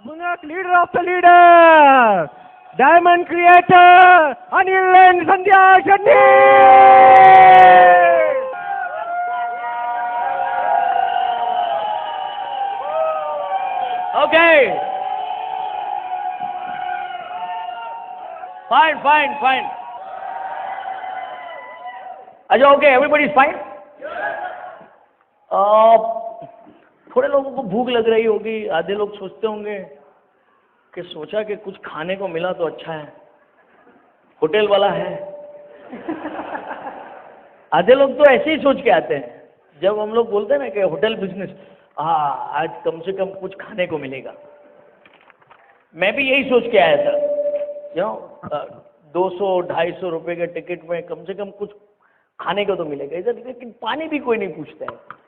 Munnak, leader of the leader, diamond creator, Anil and Sandhya Shetty. Okay. Fine. अच्छा, okay, everybody is fine? थोड़े लोगों को भूख लग रही होगी, आधे लोग सोचते होंगे कि सोचा कि कुछ खाने को मिला तो अच्छा है, होटल वाला है। आधे लोग तो ऐसे ही सोच के आते हैं, जब हम लोग बोलते हैं ना कि होटल बिजनेस, आज कम से कम कुछ खाने को मिलेगा। मैं भी यही सोच के आया था, 200-250 रुपए के टिकट में कम से कम कुछ खाने को तो मिलेगा इधर, लेकिन पानी भी कोई नहीं पूछता है।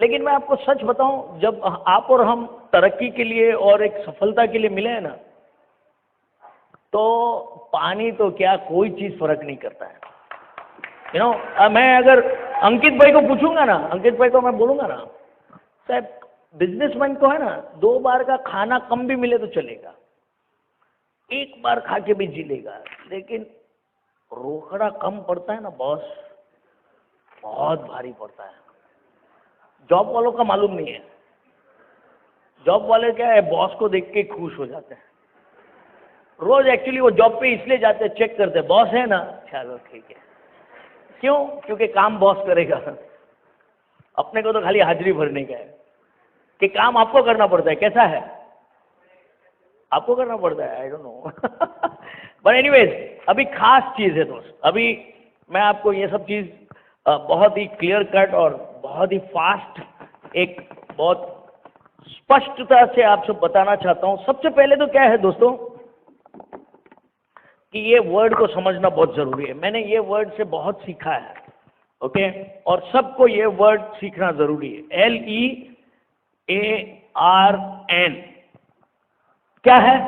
लेकिन मैं आपको सच बताऊं, जब आप और हम तरक्की के लिए और एक सफलता के लिए मिले हैं ना, तो पानी तो क्या कोई चीज फर्क नहीं करता है। मैं अगर अंकित भाई को पूछूंगा ना, अंकित भाई को मैं बोलूंगा ना, साहब बिजनेसमैन को है ना 2 बार का खाना कम भी मिले तो चलेगा, 1 बार खा के भी जी लेगा, लेकिन रोकड़ा कम पड़ता है ना बॉस, बहुत भारी पड़ता है। जॉब वालों का मालूम नहीं है, जॉब वाले क्या है, बॉस को देख के खुश हो जाते हैं। रोज एक्चुअली वो जॉब पे इसलिए जाते हैं, चेक करते हैं बॉस है ना, चलो ठीक है। क्यों? क्योंकि काम बॉस करेगा, अपने को तो खाली हाजिरी भरने का है। कि काम आपको करना पड़ता है, कैसा है? आपको करना पड़ता है, I don't know. But anyways, अभी खास चीज है दोस्त, अभी मैं आपको ये सब चीज बहुत ही क्लियर कट और बहुत ही फास्ट, एक बहुत स्पष्टता से आपसे बताना चाहता हूं। सबसे पहले तो क्या है दोस्तों, कि ये वर्ड को समझना बहुत जरूरी है। मैंने ये वर्ड से बहुत सीखा है, ओके, और सबको ये वर्ड सीखना जरूरी है। LEARN क्या है?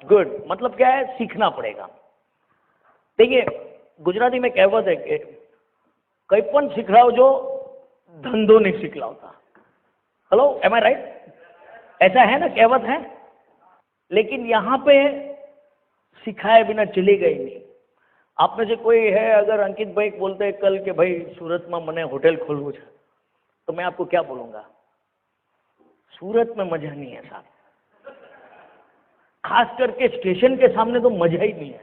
गुड, मतलब क्या है? सीखना पड़ेगा। देखिए, गुजराती में कहावत है कि कई पण सीखलाओ जो धंधो नहीं सीखलाता। हेलो, एम आई राइट? ऐसा है ना, कहावत है। लेकिन यहां पे सिखाए बिना चलेगा ही नहीं। आप में से कोई है, अगर अंकित भाई बोलते हैं कल के भाई सूरत में मने होटल खोलવું છે, तो मैं आपको क्या बोलूंगा? सूरत में मजा नहीं है साहब, खास करके स्टेशन के सामने तो मजा ही नहीं है।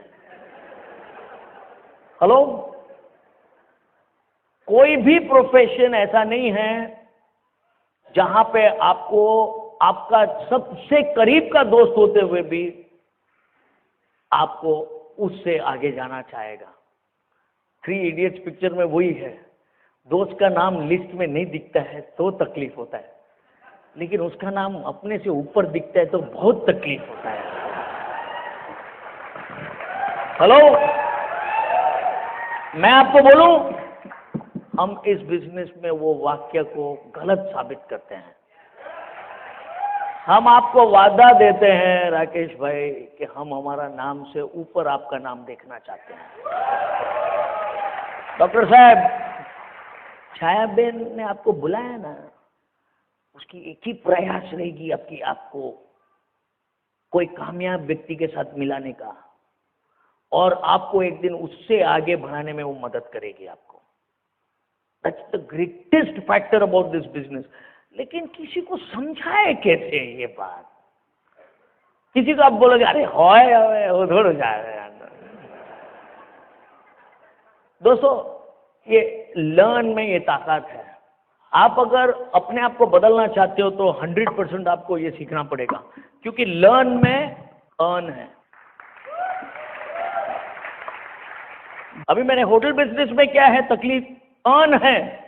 हेलो, कोई भी प्रोफेशन ऐसा नहीं है जहां पे आपको आपका सबसे करीब का दोस्त होते हुए भी आपको उससे आगे जाना चाहेगा। 3 इडियट्स पिक्चर में वही है, दोस्त का नाम लिस्ट में नहीं दिखता है तो तकलीफ होता है, लेकिन उसका नाम अपने से ऊपर दिखता है तो बहुत तकलीफ होता है। हेलो, मैं आपको बोलूं, हम इस बिजनेस में वो वाक्य को गलत साबित करते हैं। हम आपको वादा देते हैं राकेश भाई कि हम हमारा नाम से ऊपर आपका नाम देखना चाहते हैं। डॉक्टर साहब, छायाबेन ने आपको बुलाया ना, उसकी एक ही प्रयास रहेगी आपको कोई कामयाब व्यक्ति के साथ मिलाने का, और आपको एक दिन उससे आगे बढ़ाने में वो मदद करेगी आपको। That's the greatest factor about this business. लेकिन किसी को समझाए कैसे ये बात? किसी को आप बोलोगे अरे होए वो थोड़ा जाएगा। दोस्तों, ये लर्न में ये ताकत है। आप अगर अपने आप को बदलना चाहते हो तो 100% आपको ये सीखना पड़ेगा, क्योंकि लर्न में अर्न है। अभी मैंने होटल बिजनेस में क्या है तकलीफ, अर्न है,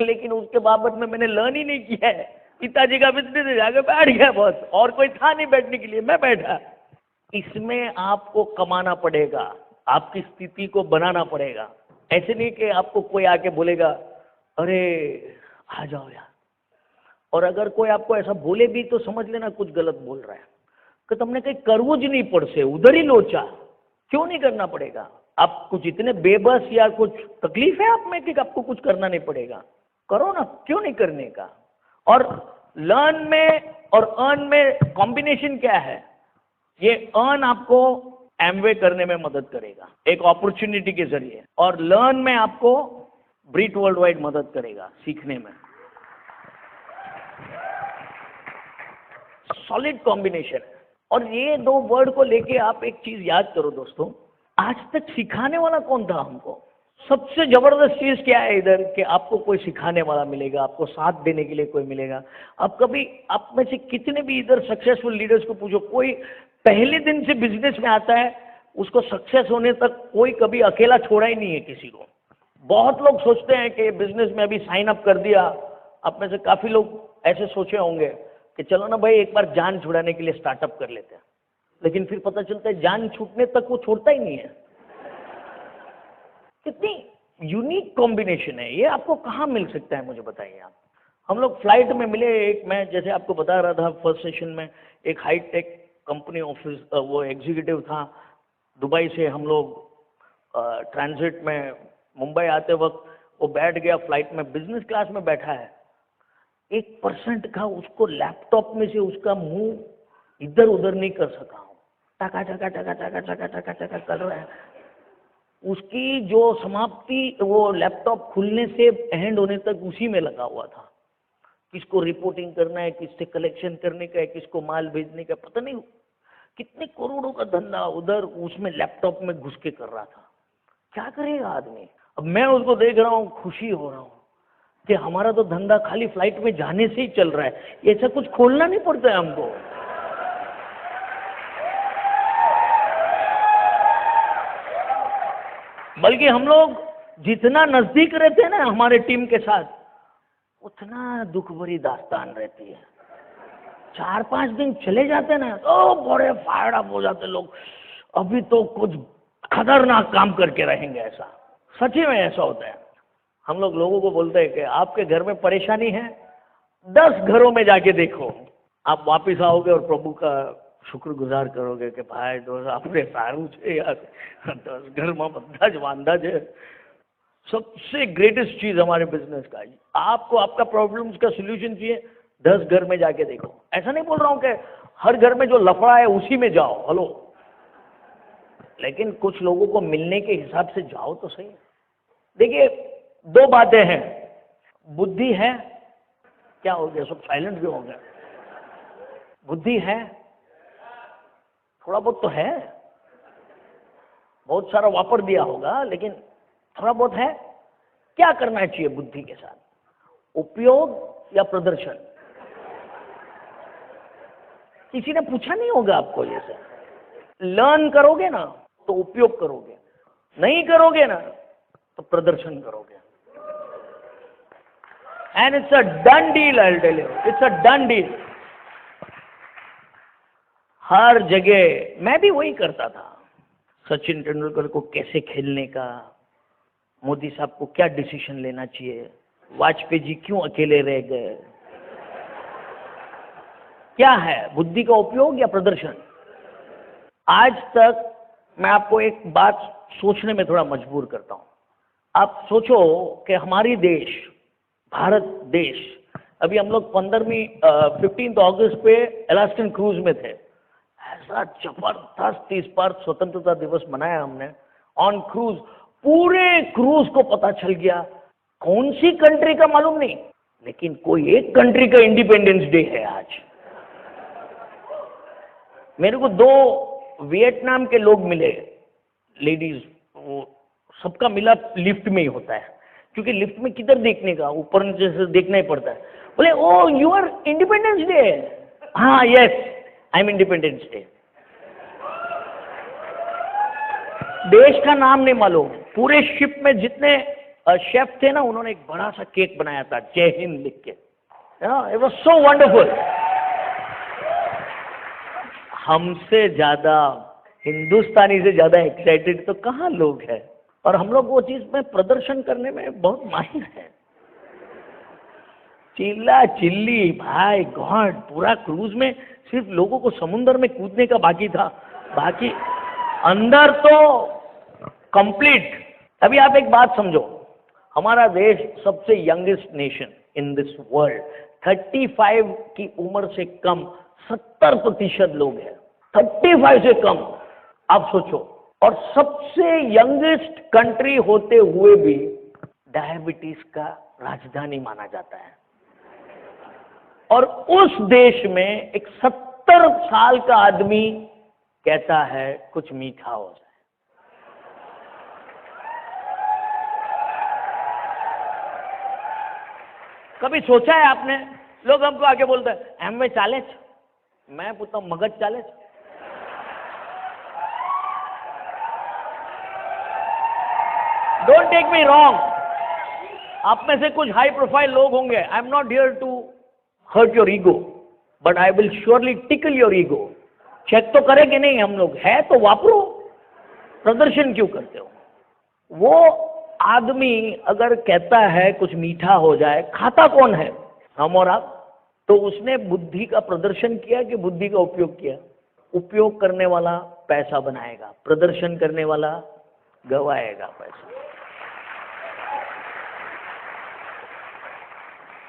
लेकिन उसके बाबत में मैंने लर्न ही नहीं किया है। पिताजी का बिजनेस है, जाके बैठ गया बॉस, और कोई था नहीं बैठने के लिए, मैं बैठा। इसमें आपको कमाना पड़ेगा, आपकी स्थिति को बनाना पड़ेगा। ऐसे नहीं कि आपको कोई आके बोलेगा अरे आ जाओ यार, और अगर कोई आपको ऐसा बोले भी तो समझ लेना कुछ गलत बोल रहा है, कि तुमने कहीं करवू ज नहीं पड़से, उधर ही लोचा। क्यों नहीं करना पड़ेगा? आप कुछ इतने बेबस या कुछ तकलीफ है आप में कि आपको कुछ करना नहीं पड़ेगा? करो ना, क्यों नहीं करने का? और लर्न में और अर्न में कॉम्बिनेशन क्या है? ये अर्न आपको एमवे करने में मदद करेगा एक अपॉर्चुनिटी के जरिए, और लर्न में आपको ब्रीट वर्ल्ड वाइड मदद करेगा सीखने में। सॉलिड कॉम्बिनेशन है। और ये दो वर्ड को लेके आप एक चीज याद करो दोस्तों, आज तक सिखाने वाला कौन था हमको? सबसे जबरदस्त चीज क्या है इधर कि आपको कोई सिखाने वाला मिलेगा, आपको साथ देने के लिए कोई मिलेगा। अब कभी आप में से कितने भी इधर सक्सेसफुल लीडर्स को पूछो, कोई पहले दिन से बिजनेस में आता है, उसको सक्सेस होने तक कोई कभी अकेला छोड़ा ही नहीं है किसी को। बहुत लोग सोचते हैं कि बिजनेस में अभी साइन अप कर दिया, आप में से काफी लोग ऐसे सोचे होंगे कि चलो ना भाई एक बार जान छुड़ाने के लिए स्टार्टअप कर लेते हैं, लेकिन फिर पता चलता है जान छूटने तक वो छोड़ता ही नहीं है। कितनी यूनिक कॉम्बिनेशन है ये, आपको कहाँ मिल सकता है मुझे बताइए आप। हम लोग फ्लाइट में मिले, एक मैं जैसे आपको बता रहा था फर्स्ट सेशन में, एक हाई टेक कंपनी ऑफिस वो एग्जीक्यूटिव था, दुबई से हम लोग ट्रांजिट में मुंबई आते वक्त वो बैठ गया फ्लाइट में, बिजनेस क्लास में बैठा है। 1% का उसको लैपटॉप में से उसका मुंह इधर उधर नहीं कर सका हूँ, टका टका टका टका टका टका टका कर रहा है। उसकी जो समाप्ति वो लैपटॉप खुलने से एंड होने तक उसी में लगा हुआ था। किसको रिपोर्टिंग करना है, किससे कलेक्शन करने का है, किसको माल भेजने का, पता नहीं कितने करोड़ों का धंधा उधर उसमें लैपटॉप में घुस के कर रहा था। क्या करेगा आदमी? अब मैं उसको देख रहा हूँ, खुशी हो रहा हूँ कि हमारा तो धंधा खाली फ्लाइट में जाने से ही चल रहा है, ऐसा कुछ खोलना नहीं पड़ता है हमको। बल्कि हम लोग जितना नजदीक रहते हैं ना हमारे टीम के साथ, उतना दुख भरी दास्तान रहती है। 4-5 दिन चले जाते ना तो बड़े फायर अप हो जाते लोग, अभी तो कुछ खतरनाक काम करके रहेंगे। ऐसा सच्ची में ऐसा होता है। हम लोग लोगों को बोलते हैं कि आपके घर में परेशानी है, 10 घरों में जाके देखो, आप वापिस आओगे और प्रभु का शुक्रगुजार करोगे कि भाई दोस्त आपने सारू छे यार, 10 घर में बधा ज वांधा है। सबसे ग्रेटेस्ट चीज हमारे बिजनेस का, आपको आपका प्रॉब्लम्स का सॉल्यूशन चाहिए, 10 घर में जाके देखो। ऐसा नहीं बोल रहा हूं कि हर घर में जो लफड़ा है उसी में जाओ, हेलो, लेकिन कुछ लोगों को मिलने के हिसाब से जाओ तो सही। देखिए 2 बातें हैं, बुद्धि है, क्या हो गया, सब साइलेंट क्यों हो गया? बुद्धि है, थोड़ा बहुत तो है, बहुत सारा वापर दिया होगा, लेकिन थोड़ा बहुत है। क्या करना चाहिए बुद्धि के साथ? उपयोग या प्रदर्शन? किसी ने पूछा नहीं होगा आपको ये सब। लर्न करोगे ना तो उपयोग करोगे, नहीं करोगे ना तो प्रदर्शन करोगे। And it's a done deal, I will tell you, it's a done deal. हर जगह मैं भी वही करता था। सचिन तेंदुलकर को कैसे खेलने का, मोदी साहब को क्या डिसीजन लेना चाहिए, वाजपेयी जी क्यों अकेले रह गए, क्या है बुद्धि का उपयोग या प्रदर्शन? आज तक मैं आपको एक बात सोचने में थोड़ा मजबूर करता हूं। आप सोचो कि हमारी देश, भारत देश, अभी हम लोग 15 अगस्त पे अलास्कन क्रूज में थे। ऐसा जबरदस्त इस बार स्वतंत्रता दिवस मनाया हमने ऑन क्रूज। पूरे क्रूज को पता चल गया, कौन सी कंट्री का मालूम नहीं, लेकिन कोई एक कंट्री का इंडिपेंडेंस डे है आज। मेरे को 2 वियतनाम के लोग मिले, लेडीज, वो सबका मिला लिफ्ट में ही होता है, क्योंकि लिफ्ट में किधर देखने का, ऊपर नीचे से देखना ही पड़ता है। बोले ओ यू आर इंडिपेंडेंस डे? हाँ yes I am independence day. देश का नाम नहीं मालूम। पूरे शिप में जितने शेफ थे ना, उन्होंने एक बड़ा सा केक बनाया था जय हिंद लिख के। It was so wonderful. हमसे ज्यादा, हिंदुस्तानी से ज्यादा एक्साइटेड तो कहाँ लोग हैं, और हम लोग वो चीज में प्रदर्शन करने में बहुत माहिर है। चिल्ला चिल्ली, भाई गॉड, पूरा क्रूज में सिर्फ लोगों को समुद्र में कूदने का बाकी था, बाकी अंदर तो कंप्लीट। अभी आप एक बात समझो, हमारा देश सबसे youngest nation in this world, 35 की उम्र से कम 70% लोग हैं, 35 से कम। आप सोचो, और सबसे यंगेस्ट कंट्री होते हुए भी डायबिटीज का राजधानी माना जाता है। और उस देश में एक 70 साल का आदमी कहता है कुछ मीठा हो जाए। कभी सोचा है आपने? लोग हमको आके बोलते हैं एमवे चाले, मैं पूछता हूं मगज चाले। डोंट टेक मी रॉन्ग, आप में से कुछ हाई प्रोफाइल लोग होंगे। I am not here to hurt your ego, but I will surely tickle your ego. Check तो करेंगे नहीं हम लोग, है तो वापरो, प्रदर्शन क्यों करते हो? वो आदमी अगर कहता है कुछ मीठा हो जाए, खाता कौन है? हम और आप। तो उसने बुद्धि का प्रदर्शन किया कि बुद्धि का उपयोग किया? उपयोग करने वाला पैसा बनाएगा, प्रदर्शन करने वाला गवाएगा पैसा।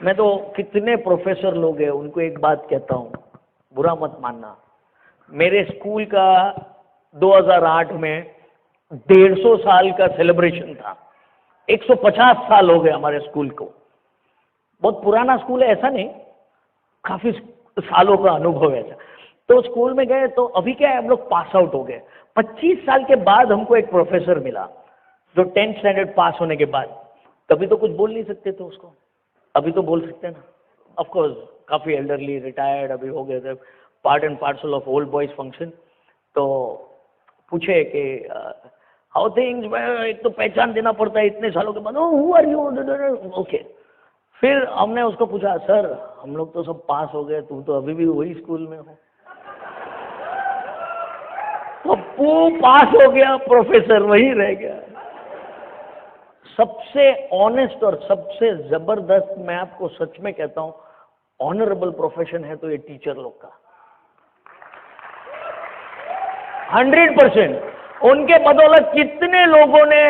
मैं तो कितने प्रोफेसर लोग हैं उनको एक बात कहता हूं, बुरा मत मानना। मेरे स्कूल का 2008 में 150 साल का सेलिब्रेशन था। 150 साल हो गए हमारे स्कूल को। बहुत पुराना स्कूल है ऐसा नहीं, काफी सालों का अनुभव है ऐसा। तो स्कूल में गए तो अभी क्या है, हम लोग पास आउट हो गए। 25 साल के बाद हमको एक प्रोफेसर मिला जो 10th स्टैंडर्ड पास होने के बाद। कभी तो कुछ बोल नहीं सकते थे उसको, अभी तो बोल सकते हैं ना। ऑफ कोर्स काफी एल्डरली, रिटायर्ड अभी हो गए थे, part and parcel of old boys function. तो पूछे कि हाउ थिंग्स, एक तो पहचान देना पड़ता है इतने सालों के बाद। Who are you? ओके। फिर हमने उसको पूछा, सर हम लोग तो सब पास हो गए, तू तो अभी भी वही स्कूल में हो। पप्पू पास हो गया, प्रोफेसर वही रह गया। सबसे ऑनेस्ट और सबसे जबरदस्त, मैं आपको सच में कहता हूं, ऑनरेबल प्रोफेशन है तो ये टीचर लोग का। 100%। उनके बदौलत कितने लोगों ने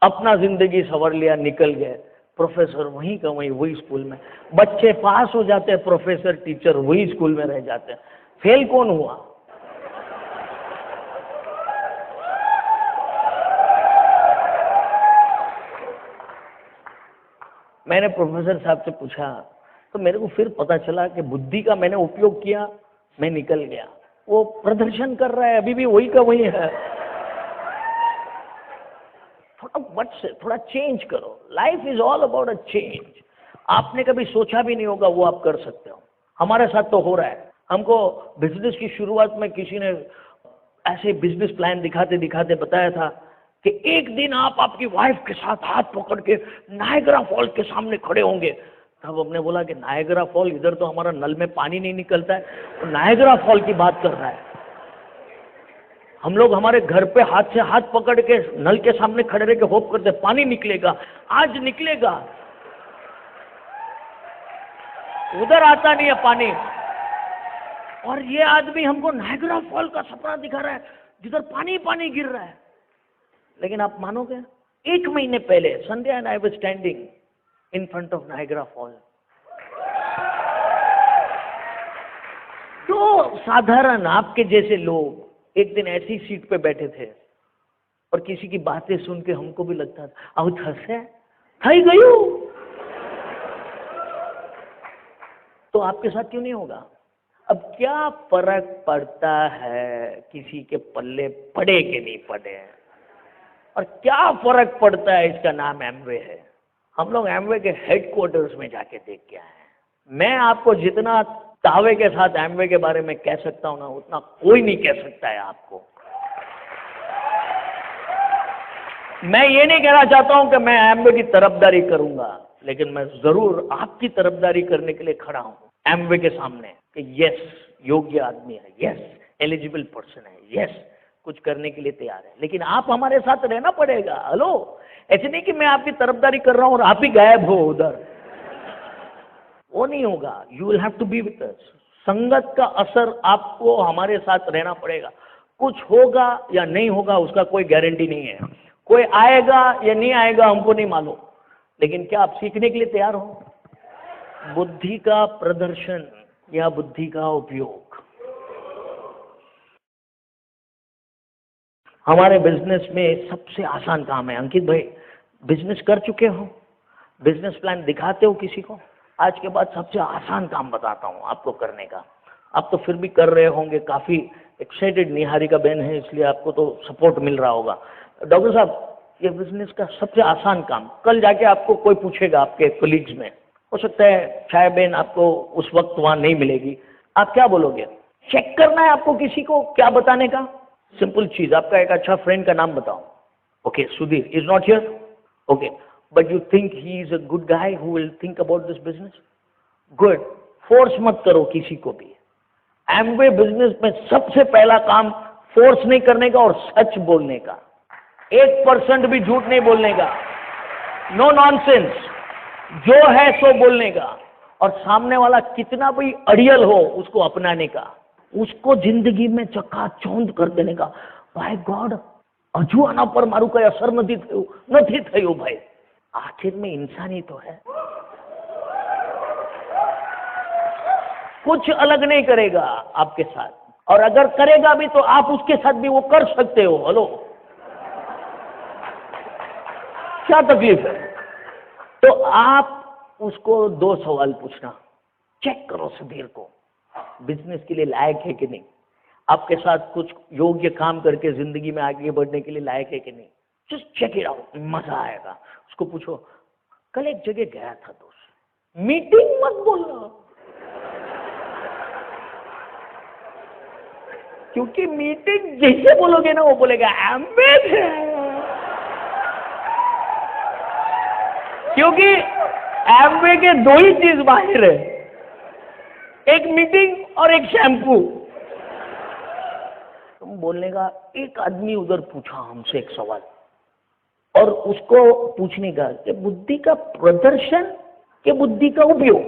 अपना जिंदगी संवर लिया, निकल गए। प्रोफेसर वहीं का वहीं, वही स्कूल में। बच्चे पास हो जाते हैं, प्रोफेसर टीचर वही स्कूल में रह जाते हैं। फेल कौन हुआ? मैंने प्रोफेसर साहब से पूछा तो मेरे को फिर पता चला कि बुद्धि का मैंने उपयोग किया, मैं निकल गया। वो प्रदर्शन कर रहा है, अभी भी वही का वही है। थोड़ा चेंज करो। Life is all about a change. आपने कभी सोचा भी नहीं होगा वो आप कर सकते हो। हमारे साथ तो हो रहा है। हमको बिजनेस की शुरुआत में किसी ने ऐसे बिजनेस प्लान दिखाते दिखाते बताया था कि एक दिन आप आपकी वाइफ के साथ हाथ पकड़ के नायग्रा फॉल के सामने खड़े होंगे। तब हमने बोला कि नायग्रा फॉल, इधर तो हमारा नल में पानी नहीं निकलता है, तो नायग्रा फॉल की बात कर रहा है। हम लोग हमारे घर पे हाथ से हाथ पकड़ के नल के सामने खड़े रह के होप करते पानी निकलेगा, आज निकलेगा। उधर आता नहीं है पानी। और ये आदमी हमको नायग्रा फॉल का सपना दिखा रहा है जिधर पानी पानी गिर रहा है। लेकिन आप मानोगे, 1 महीने पहले Sandhya and I was standing in front of Niagara fall. तो साधारण आपके जैसे लोग एक दिन ऐसी सीट पे बैठे थे और किसी की बातें सुन के हमको भी लगता था अब हंसे थई गयो। तो आपके साथ क्यों नहीं होगा? अब क्या फर्क पड़ता है किसी के पल्ले पड़े के नहीं पड़े, और क्या फर्क पड़ता है इसका नाम एमवे है। हम लोग एमवे के हेडक्वार्टर्स में जाके देख के आए हैं। मैं आपको जितना दावे के साथ एमवे के बारे में कह सकता हूं ना, उतना कोई नहीं कह सकता है आपको। मैं ये नहीं कहना चाहता हूं कि मैं एमवे की तरफदारी करूंगा, लेकिन मैं जरूर आपकी तरफदारी करने के लिए खड़ा हूं एमवे के सामने कि यस योग्य आदमी है, यस एलिजिबल पर्सन है, यस कुछ करने के लिए तैयार है। लेकिन आप हमारे साथ रहना पड़ेगा। हेलो, ऐसे नहीं कि मैं आपकी तरफदारी कर रहा हूं और आप ही गायब हो उधर, वो नहीं होगा। You will have to be with us. संगत का असर आपको हमारे साथ रहना पड़ेगा। कुछ होगा या नहीं होगा उसका कोई गारंटी नहीं है। कोई आएगा या नहीं आएगा हमको नहीं मालूम, लेकिन क्या आप सीखने के लिए तैयार हो? बुद्धि का प्रदर्शन या बुद्धि का उपयोग। हमारे बिजनेस में सबसे आसान काम है। अंकित भाई बिजनेस कर चुके हो, बिजनेस प्लान दिखाते हो किसी को? आज के बाद सबसे आसान काम बताता हूँ आपको करने का। आप तो फिर भी कर रहे होंगे, काफी एक्साइटेड निहारिका बहन है, इसलिए आपको तो सपोर्ट मिल रहा होगा। डॉक्टर साहब ये बिजनेस का सबसे आसान काम, कल जाके आपको कोई पूछेगा आपके कोलीग्स में, हो सकता है छाया बहन आपको उस वक्त वहां नहीं मिलेगी, आप क्या बोलोगे? चेक करना है आपको किसी को क्या बताने का? सिंपल चीज, आपका एक अच्छा फ्रेंड का नाम बताओ। Okay, Sudhir is not here. Okay, but you think he is a good guy who will think about this business? Good. Force मत करो किसी को भी। एमवे बिजनेस में सबसे पहला काम फोर्स नहीं करने का और सच बोलने का। 1% भी झूठ नहीं बोलने का। नो नॉनसेंस, जो है सो बोलने का। और सामने वाला कितना भी अड़ियल हो उसको अपनाने का, उसको जिंदगी में चकाचौंध कर देने का। भाई गॉड, हजू आना पर मारू कई असर नहीं थयो भाई, आखिर में इंसान ही तो है, कुछ अलग नहीं करेगा आपके साथ, और अगर करेगा भी तो आप उसके साथ भी वो कर सकते हो। हेलो, क्या तकलीफ है? तो आप उसको 2 सवाल पूछना, चेक करो सुधीर को बिजनेस के लिए लायक है कि नहीं, आपके साथ कुछ योग्य काम करके जिंदगी में आगे बढ़ने के लिए लायक है कि नहीं। जस्ट चेक इट आउट, मजा आएगा। उसको पूछो, कल एक जगह गया था दोस्त, मीटिंग मत बोलना, क्योंकि मीटिंग जैसे बोलोगे ना वो बोलेगा एम्बेड है, क्योंकि एम्बे के 2 ही चीज बाहर है, एक मीटिंग और एक शैम्पू। तुम बोलने का, एक आदमी उधर पूछा हमसे एक सवाल, और उसको पूछने का कि बुद्धि का प्रदर्शन के बुद्धि का उपयोग।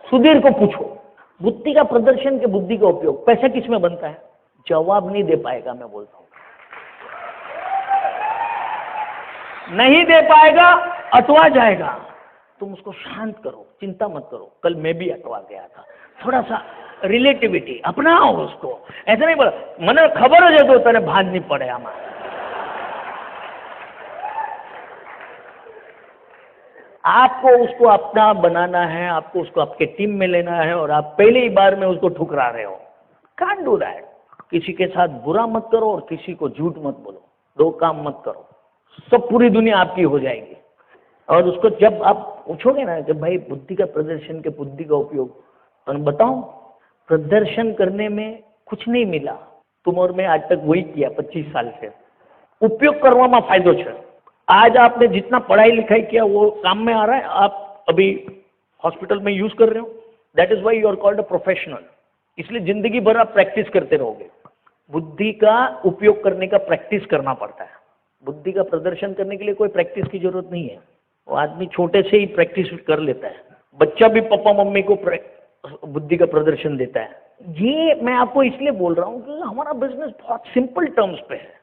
सुधीर को पूछो, बुद्धि का प्रदर्शन के बुद्धि का उपयोग, पैसा किस में बनता है? जवाब नहीं दे पाएगा, मैं बोलता हूं नहीं दे पाएगा, अटवा जाएगा। तुम उसको शांत करो, चिंता मत करो, कल मैं भी अटवा गया था, थोड़ा सा रिलेटिविटी अपनाओ उसको। ऐसा नहीं बोला मैंने खबर हो जाए तो तेरे भान नहीं पड़े हमारे। आपको उसको अपना बनाना है, आपको उसको आपके टीम में लेना है, और आप पहली ही बार में उसको ठुकरा रहे हो। Can't do that. किसी के साथ बुरा मत करो और किसी को झूठ मत बोलो, 2 काम मत करो, सब पूरी दुनिया आपकी हो जाएगी। और उसको जब आप पूछोगे ना कि भाई बुद्धि का प्रदर्शन के बुद्धि का उपयोग, तो बताओ प्रदर्शन करने में कुछ नहीं मिला, तुम और मैं आज तक वही किया 25 साल से। उपयोग करवा में फायदो है। आज आपने जितना पढ़ाई लिखाई किया वो काम में आ रहा है, आप अभी हॉस्पिटल में यूज कर रहे हो, that is why you are called a professional. इसलिए जिंदगी भर आप प्रैक्टिस करते रहोगे। बुद्धि का उपयोग करने का प्रैक्टिस करना पड़ता है। बुद्धि का प्रदर्शन करने के लिए कोई प्रैक्टिस की जरूरत नहीं है, वो आदमी छोटे से ही प्रैक्टिस कर लेता है। बच्चा भी पापा मम्मी को बुद्धि का प्रदर्शन देता है। ये मैं आपको इसलिए बोल रहा हूँ कि हमारा बिजनेस बहुत सिंपल टर्म्स पे है।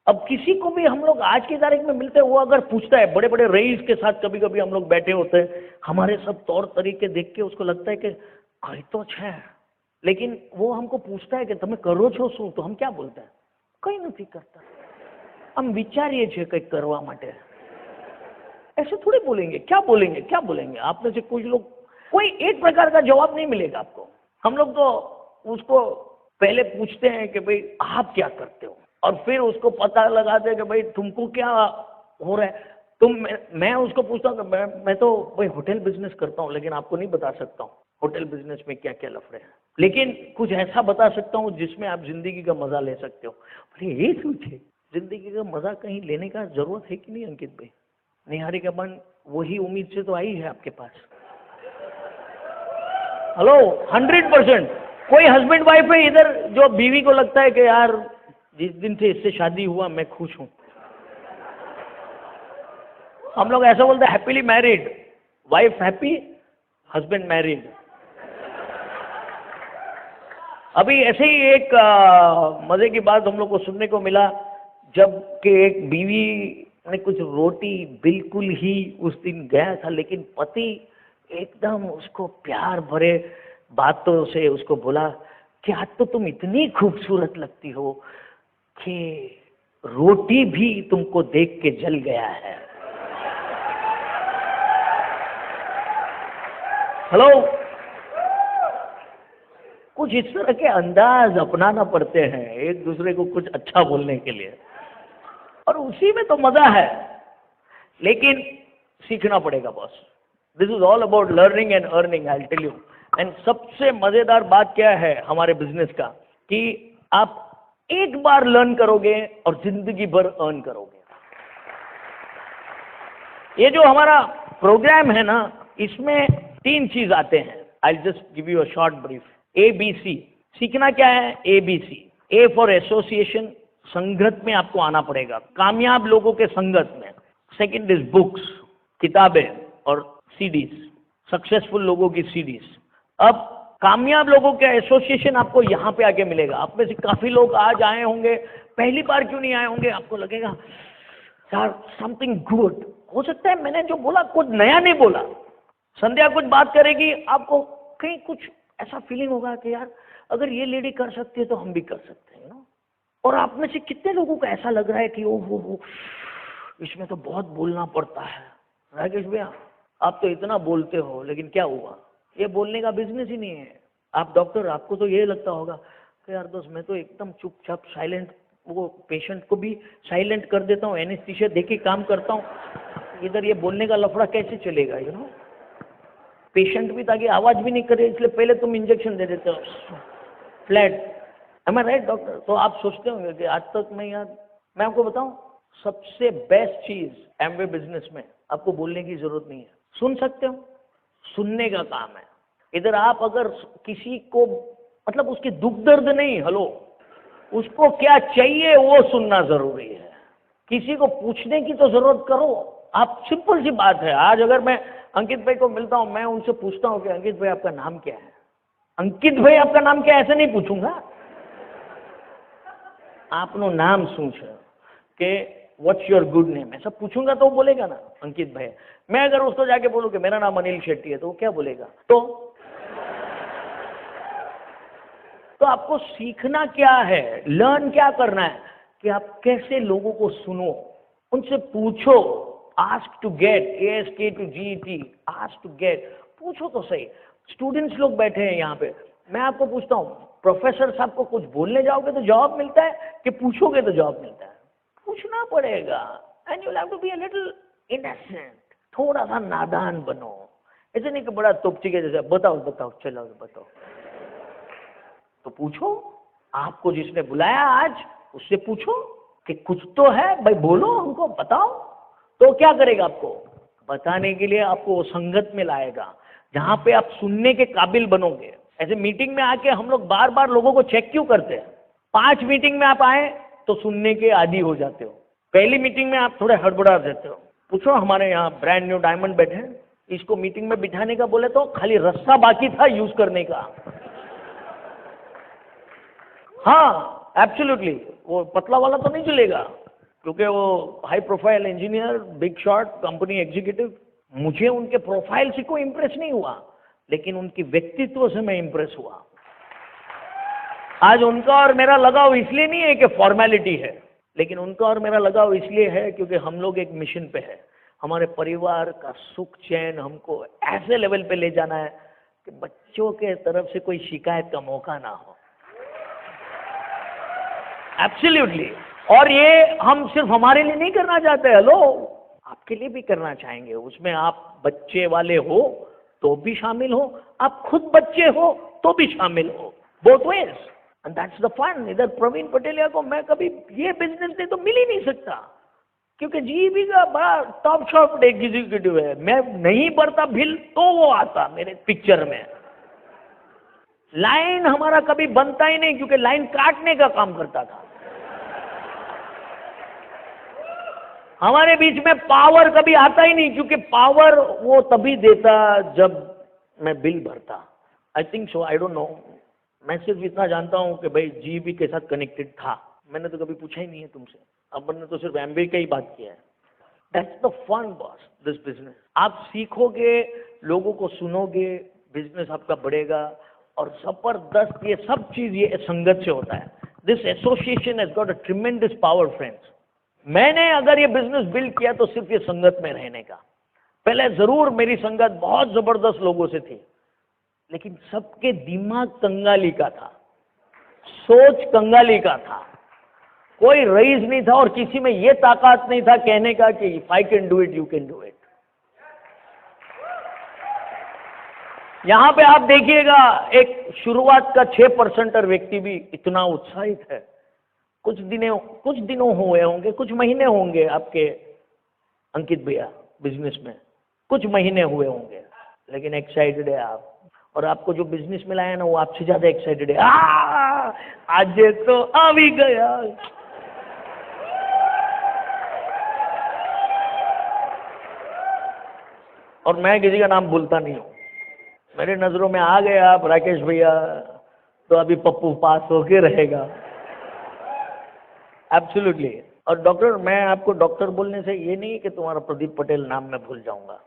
अब किसी को भी हम लोग आज की तारीख में मिलते हैं, वो अगर पूछता है, बड़े बड़े रईस के साथ कभी कभी हम लोग बैठे होते हैं, हमारे सब तौर तरीके देख के उसको लगता है कि कहीं तो है, लेकिन वो हमको पूछता है कि तुम्हें करो छो शू, तो हम क्या बोलते हैं? कहीं नहीं करता, हम विचारिए छे कई करवा माटे। ऐसे थोड़ी बोलेंगे, क्या बोलेंगे, क्या बोलेंगे? आप में से कुछ लोग, कोई एक प्रकार का जवाब नहीं मिलेगा आपको। हम लोग तो उसको पहले पूछते हैं कि भाई आप क्या करते हो, और फिर उसको पता लगाते हैं कि भाई तुमको क्या हो रहा है। मैं उसको पूछता हूँ कि मैं तो भाई होटल बिजनेस करता हूँ, लेकिन आपको नहीं बता सकता हूँ होटल बिजनेस में क्या क्या लफड़े हैं, लेकिन कुछ ऐसा बता सकता हूँ जिसमें आप जिंदगी का मजा ले सकते हो। अरे ये सोचिए, जिंदगी का मजा कहीं लेने का जरूरत है कि नहीं अंकित भाई? निहारिका बहन वही उम्मीद से तो आई है आपके पास। हेलो, 100%। कोई हस्बैंड वाइफ है इधर जो बीवी को लगता है कि यार जिस दिन से इससे शादी हुआ मैं खुश हूं? हम लोग ऐसा बोलते हैं happily married, wife happy, husband married. अभी ऐसे ही एक मजे की बात हम लोग को सुनने को मिला, जब कि एक बीवी मैंने कुछ रोटी बिल्कुल ही उस दिन गया था, लेकिन पति एकदम उसको प्यार भरे बातों से उसको बोला कि आज तो तुम इतनी खूबसूरत लगती हो कि रोटी भी तुमको देख के जल गया है। हेलो, कुछ इस तरह के अंदाज अपनाना पड़ते हैं एक दूसरे को कुछ अच्छा बोलने के लिए, और उसी में तो मजा है, लेकिन सीखना पड़ेगा boss. This is all about learning and earning, I will tell you. And सबसे मजेदार बात क्या है हमारे बिजनेस का, कि आप एक बार लर्न करोगे और जिंदगी भर अर्न करोगे। ये जो हमारा प्रोग्राम है ना, इसमें 3 चीज आते हैं। I just give you a short brief. ABC, सीखना क्या है? ABC, A फॉर एसोसिएशन, संगत में आपको आना पड़ेगा, कामयाब लोगों के संगत में। सेकंड इज बुक्स, किताबें और CDs, सक्सेसफुल लोगों की CDs। अब कामयाब लोगों का एसोसिएशन आपको यहाँ पे आके मिलेगा। आप में से काफी लोग आज आए होंगे, पहली बार क्यों नहीं आए होंगे, आपको लगेगा यार समथिंग गुड। हो सकता है मैंने जो बोला कुछ नया नहीं बोला। संध्या कुछ बात करेगी, आपको कहीं कुछ ऐसा फीलिंग होगा कि यार अगर ये लेडी कर सकती है तो हम भी कर सकते हैं ना। और आप में से कितने लोगों को ऐसा लग रहा है कि ओहो इसमें तो बहुत बोलना पड़ता है। राकेश भैया, आप तो इतना बोलते हो, लेकिन क्या हुआ? ये बोलने का बिजनेस ही नहीं है। आप डॉक्टर, आपको तो ये लगता होगा कि यार दोस्त मैं तो एकदम चुपचाप साइलेंट, वो पेशेंट को भी साइलेंट कर देता हूँ, एनेस्थीसिया देके काम करता हूँ, इधर ये बोलने का लफड़ा कैसे चलेगा? यू नो, पेशेंट भी ताकि आवाज भी नहीं करे, इसलिए पहले तुम इंजेक्शन दे देते हो फ्लैट। एम आई राइट डॉक्टर? तो आप सोचते होंगे कि आज तक मैं आपको बताऊं, सबसे बेस्ट चीज एमवे बिजनेस में आपको बोलने की जरूरत नहीं है। सुन सकते हो, सुनने का काम है। इधर आप अगर किसी को मतलब उसके दुख दर्द नहीं, हेलो, उसको क्या चाहिए वो सुनना जरूरी है। किसी को पूछने की तो जरूरत करो आप, सिंपल सी बात है। आज अगर मैं अंकित भाई को मिलता हूं, मैं उनसे पूछता हूं कि अंकित भाई आपका नाम क्या है? अंकित भाई आपका नाम क्या है ऐसे नहीं पूछूंगा, आपनो नाम શું છે कि व्हाट्स योर गुड नेम, ऐसा पूछूंगा तो वो बोलेगा ना अंकित भाई। मैं अगर उसको जाके बोलूं कि मेरा नाम अनिल शेट्टी है, तो वो क्या बोलेगा? तो आपको सीखना क्या है, लर्न क्या करना है कि आप कैसे लोगों को सुनो, उनसे पूछो। Ask to get, ASK to GET, ask to get, पूछो तो सही। स्टूडेंट्स लोग बैठे हैं यहाँ पे, मैं आपको पूछता हूँ, प्रोफेसर साहब को कुछ बोलने जाओगे तो जवाब मिलता है कि पूछोगे तो जवाब मिलता है? पूछना पड़ेगा। And you have to be a little innocent, थोड़ा सा नादान बनो। ऐसे नहीं कि बड़ा तोपची के जैसे बताओ बताओ चलो बताओ। तो पूछो, आपको जिसने बुलाया आज उससे पूछो कि कुछ तो है भाई, बोलो हमको बताओ। तो क्या करेगा? आपको बताने के लिए आपको संगत में लाएगा जहां पे आप सुनने के काबिल बनोगे। ऐसे मीटिंग में आके हम लोग बार बार लोगों को चेक क्यों करते हैं? 5 मीटिंग में आप आए तो सुनने के आदी हो जाते हो, पहली मीटिंग में आप थोड़े हड़बड़ा देते हो। पूछो, हमारे यहाँ ब्रांड न्यू डायमंड बैठे हैं, इसको मीटिंग में बिठाने का बोले तो खाली रस्सा बाकी था यूज करने का। हाँ एब्सोल्युटली, वो पतला वाला तो नहीं चलेगा, क्योंकि वो high profile engineer, big shot company executive. मुझे उनके प्रोफाइल से कोई इंप्रेस नहीं हुआ, लेकिन उनकी व्यक्तित्व से मैं इंप्रेस हुआ। आज उनका और मेरा लगाव इसलिए नहीं है कि फॉर्मेलिटी है, लेकिन उनका और मेरा लगाव इसलिए है क्योंकि हम लोग एक मिशन पे है। हमारे परिवार का सुख चैन हमको ऐसे लेवल पे ले जाना है कि बच्चों के तरफ से कोई शिकायत का मौका ना हो। एब्सोल्युटली। और ये हम सिर्फ हमारे लिए नहीं करना चाहते, हेलो, आपके लिए भी करना चाहेंगे। उसमें आप बच्चे वाले हो तो भी शामिल हो, आप खुद बच्चे हो तो भी शामिल हो, both ways, and that's the fun. इधर प्रवीण पटेलिया को मैं कभी ये बिजनेस नहीं तो मिल ही नहीं सकता, क्योंकि GEB का बड़ा टॉप शॉप एग्जीक्यूटिव है। मैं नहीं भरता बिल तो वो आता मेरे पिक्चर में। लाइन हमारा कभी बनता ही नहीं, क्योंकि लाइन काटने का काम करता था। हमारे बीच में पावर कभी आता ही नहीं, क्योंकि पावर वो तभी देता जब मैं बिल भरता। I think so, I don't know. मैं सिर्फ इतना जानता हूं कि भाई GEB के साथ कनेक्टेड था। मैंने तो कभी पूछा ही नहीं है तुमसे, अपन ने तो सिर्फ MBA का ही बात किया है। That's the fun boss this business. आप सीखोगे, लोगों को सुनोगे, बिजनेस आपका बढ़ेगा। और जबरदस्त ये सब चीज ये संगत से होता है। This association has got a tremendous power friends. मैंने अगर ये बिजनेस बिल्ड किया तो सिर्फ ये संगत में रहने का। पहले जरूर मेरी संगत बहुत जबरदस्त लोगों से थी, लेकिन सबके दिमाग कंगाली का था, सोच कंगाली का था। कोई रईस नहीं था और किसी में ये ताकत नहीं था कहने का कि if I can do it you can do it. यहां पे आप देखिएगा एक शुरुआत का 6% व्यक्ति भी इतना उत्साहित है। कुछ दिनों हुए होंगे, कुछ महीने होंगे आपके अंकित भैया बिजनेस में, कुछ महीने हुए होंगे, लेकिन एक्साइटेड है आप। और आपको जो बिजनेस मिला है ना वो आपसे ज्यादा एक्साइटेड है। आज तो आ भी गया। और मैं किसी का नाम भूलता नहीं हूं। मेरे नजरों में आ गए आप राकेश भैया, तो अभी पप्पू पास होके रहेगा। एब्सोल्युटली। और डॉक्टर, मैं आपको डॉक्टर बोलने से ये नहीं कि तुम्हारा प्रदीप पटेल नाम मैं भूल जाऊंगा।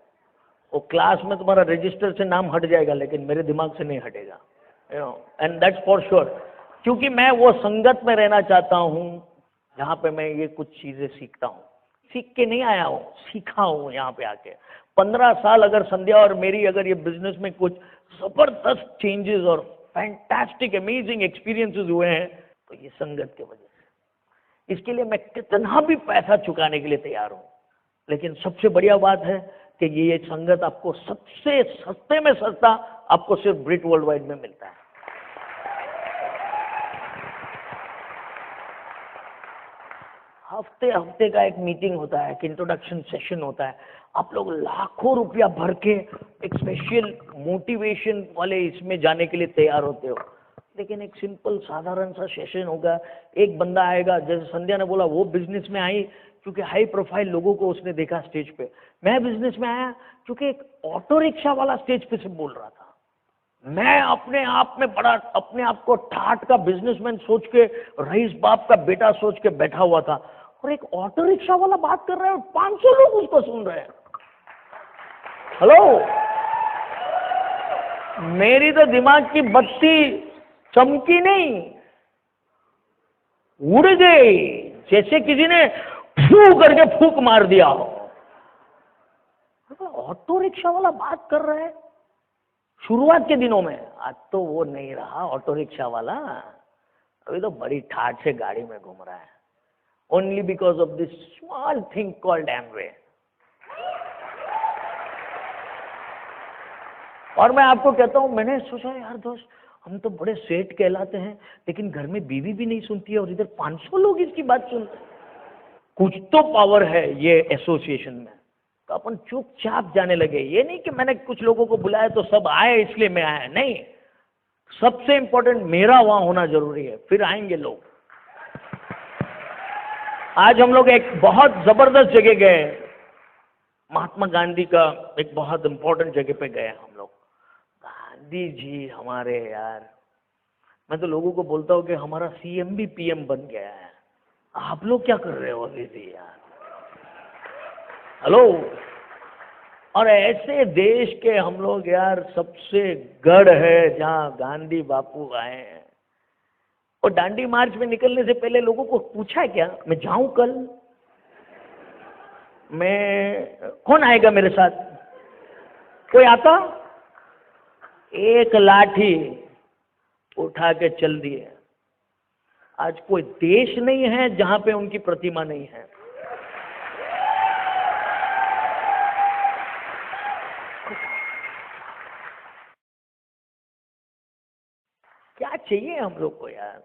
वो क्लास में तुम्हारा रजिस्टर से नाम हट जाएगा, लेकिन मेरे दिमाग से नहीं हटेगा, you know, and that's for sure. क्योंकि मैं वो संगत में रहना चाहता हूँ जहाँ पे मैं ये कुछ चीजें सीखता हूँ। सीख के नहीं आया हूँ, सीखा हूँ यहाँ पे आके। 15 साल अगर संध्या और मेरी अगर ये बिजनेस में कुछ जबरदस्त चेंजेस और फैंटास्टिक अमेजिंग एक्सपीरियंसेस हुए हैं तो ये संगत के वजह से। इसके लिए मैं कितना भी पैसा चुकाने के लिए तैयार हूँ। लेकिन सबसे बढ़िया बात है कि ये संगत आपको सबसे सस्ते में सस्ता आपको सिर्फ ब्रिट वर्ल्ड वाइड में मिलता है। हफ्ते हफ्ते का एक मीटिंग होता है, एक इंट्रोडक्शन सेशन होता है। आप लोग लाखों रुपया भर के एक स्पेशल मोटिवेशन वाले इसमें जाने के लिए तैयार होते हो, लेकिन एक सिंपल साधारण सा सेशन होगा। एक बंदा आएगा, जैसे संध्या ने बोला वो बिजनेस में आई क्योंकि हाई प्रोफाइल लोगों को उसने देखा स्टेज पे। मैं बिजनेस में आया क्योंकि एक ऑटो रिक्शा वाला स्टेज पे से बोल रहा था। मैं अपने आप में बड़ा, अपने आप को ठाठ का बिजनेसमैन सोच के, रईस बाप का बेटा सोच के बैठा हुआ था, और एक ऑटो रिक्शा वाला बात कर रहा है और 500 लोग उसको सुन रहे हैं। हेलो, मेरी तो दिमाग की बत्ती चमकी नहीं, उड़ गई, जैसे किसी ने फू करके फूक मार दिया हो। ऑटो रिक्शा वाला बात कर रहा है शुरुआत के दिनों में। आज तो वो नहीं रहा ऑटो रिक्शा वाला, अभी तो बड़ी ठाठ से गाड़ी में घूम रहा है, only because of this small thing called Amway. और मैं आपको कहता हूं, मैंने सोचा यार दोस्त, हम तो बड़े सेठ कहलाते हैं, लेकिन घर में बीवी भी नहीं सुनती है और इधर 500 लोग इसकी बात सुनते हैं। कुछ तो पावर है ये एसोसिएशन में। तो अपन चुपचाप जाने लगे। ये नहीं कि मैंने कुछ लोगों को बुलाया तो सब आए इसलिए मैं आया, नहीं। सबसे इंपॉर्टेंट मेरा वहां होना जरूरी है, फिर आएंगे लोग। आज हम लोग एक बहुत जबरदस्त जगह गए, महात्मा गांधी का एक बहुत इंपॉर्टेंट जगह पे गए हम लोग। गांधी जी हमारे, यार मैं तो लोगों को बोलता हूँ कि हमारा सीएम भी पीएम बन गया है। आप लोग क्या कर रहे हो अभी भी यार? हेलो। और ऐसे देश के हम लोग यार, सबसे गढ़ है जहां गांधी बापू आए हैं। और दांडी मार्च में निकलने से पहले लोगों को पूछा क्या मैं जाऊं कल, मैं कौन आएगा मेरे साथ? कोई आता? एक लाठी उठा के चल दिए। आज कोई देश नहीं है जहां पे उनकी प्रतिमा नहीं है। क्या चाहिए हम लोग को यार?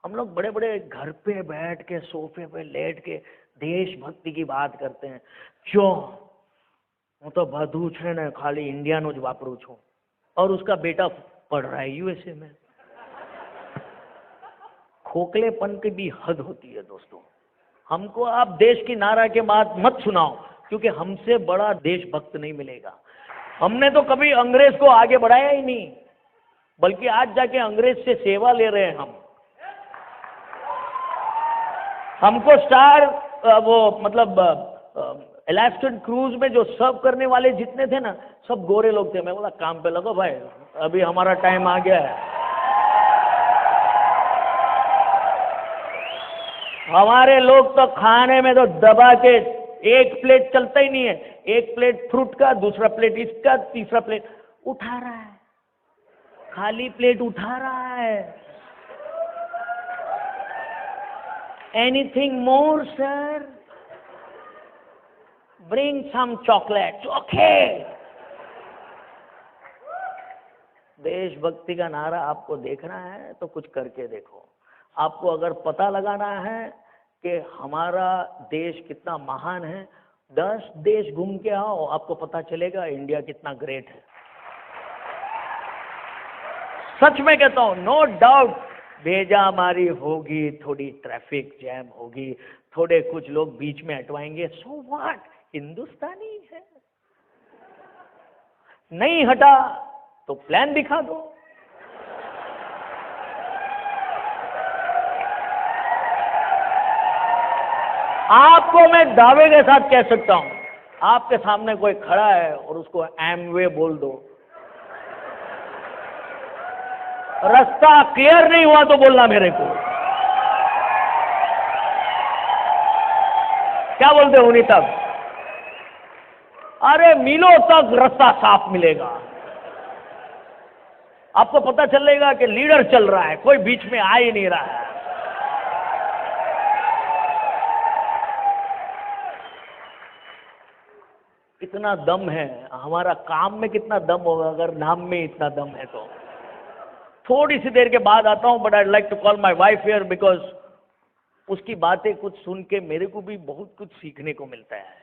हम लोग बड़े बड़े घर पे बैठ के, सोफे पे लेट के देशभक्ति की बात करते हैं। क्यों? હું तो બધું છે ને ખાલી इंडियाનો જ વાપરું છું, और उसका बेटा पढ़ रहा है यूएसए में। खोखलेपन की भी हद होती है दोस्तों। हमको आप देश की नारा के बाद मत सुनाओ, क्योंकि हमसे बड़ा देशभक्त नहीं मिलेगा। हमने तो कभी अंग्रेज को आगे बढ़ाया ही नहीं, बल्कि आज जाके अंग्रेज से सेवा ले रहे हैं हम। हमको स्टार वो मतलब एलास्कन क्रूज में जो सर्व करने वाले जितने थे ना, सब गोरे लोग थे। मैं बोला काम पे लगो भाई, अभी हमारा टाइम आ गया है। हमारे लोग तो खाने में तो दबा के, एक प्लेट चलता ही नहीं है, एक प्लेट फ्रूट का, दूसरा प्लेट इसका, तीसरा प्लेट उठा रहा है, खाली प्लेट उठा रहा है। Anything more sir, bring some chocolate, okay. देशभक्ति का नारा आपको देखना है तो कुछ करके देखो। आपको अगर पता लगाना है कि हमारा देश कितना महान है, 10 देश घूम के आओ, आपको पता चलेगा इंडिया कितना ग्रेट है। सच में कहता हूं, नो डाउट भेजा मारी होगी, थोड़ी ट्रैफिक जैम होगी, थोड़े कुछ लोग बीच में हटवाएंगे, सो व्हाट, हिंदुस्तानी है। नहीं हटा तो प्लान दिखा दो। आपको मैं दावे के साथ कह सकता हूं, आपके सामने कोई खड़ा है और उसको एमवे बोल दो, रास्ता क्लियर नहीं हुआ तो बोलना मेरे को। क्या बोलते हो उन्हीं तक? अरे मीलों तक रास्ता साफ मिलेगा। आपको पता चलेगा कि लीडर चल रहा है, कोई बीच में आ ही नहीं रहा है। कितना दम है, हमारा काम में कितना दम होगा अगर नाम में इतना दम है तो। थोड़ी सी देर के बाद आता हूं, but I like to call my wife here because उसकी बातें कुछ सुन के मेरे को भी बहुत कुछ सीखने को मिलता है।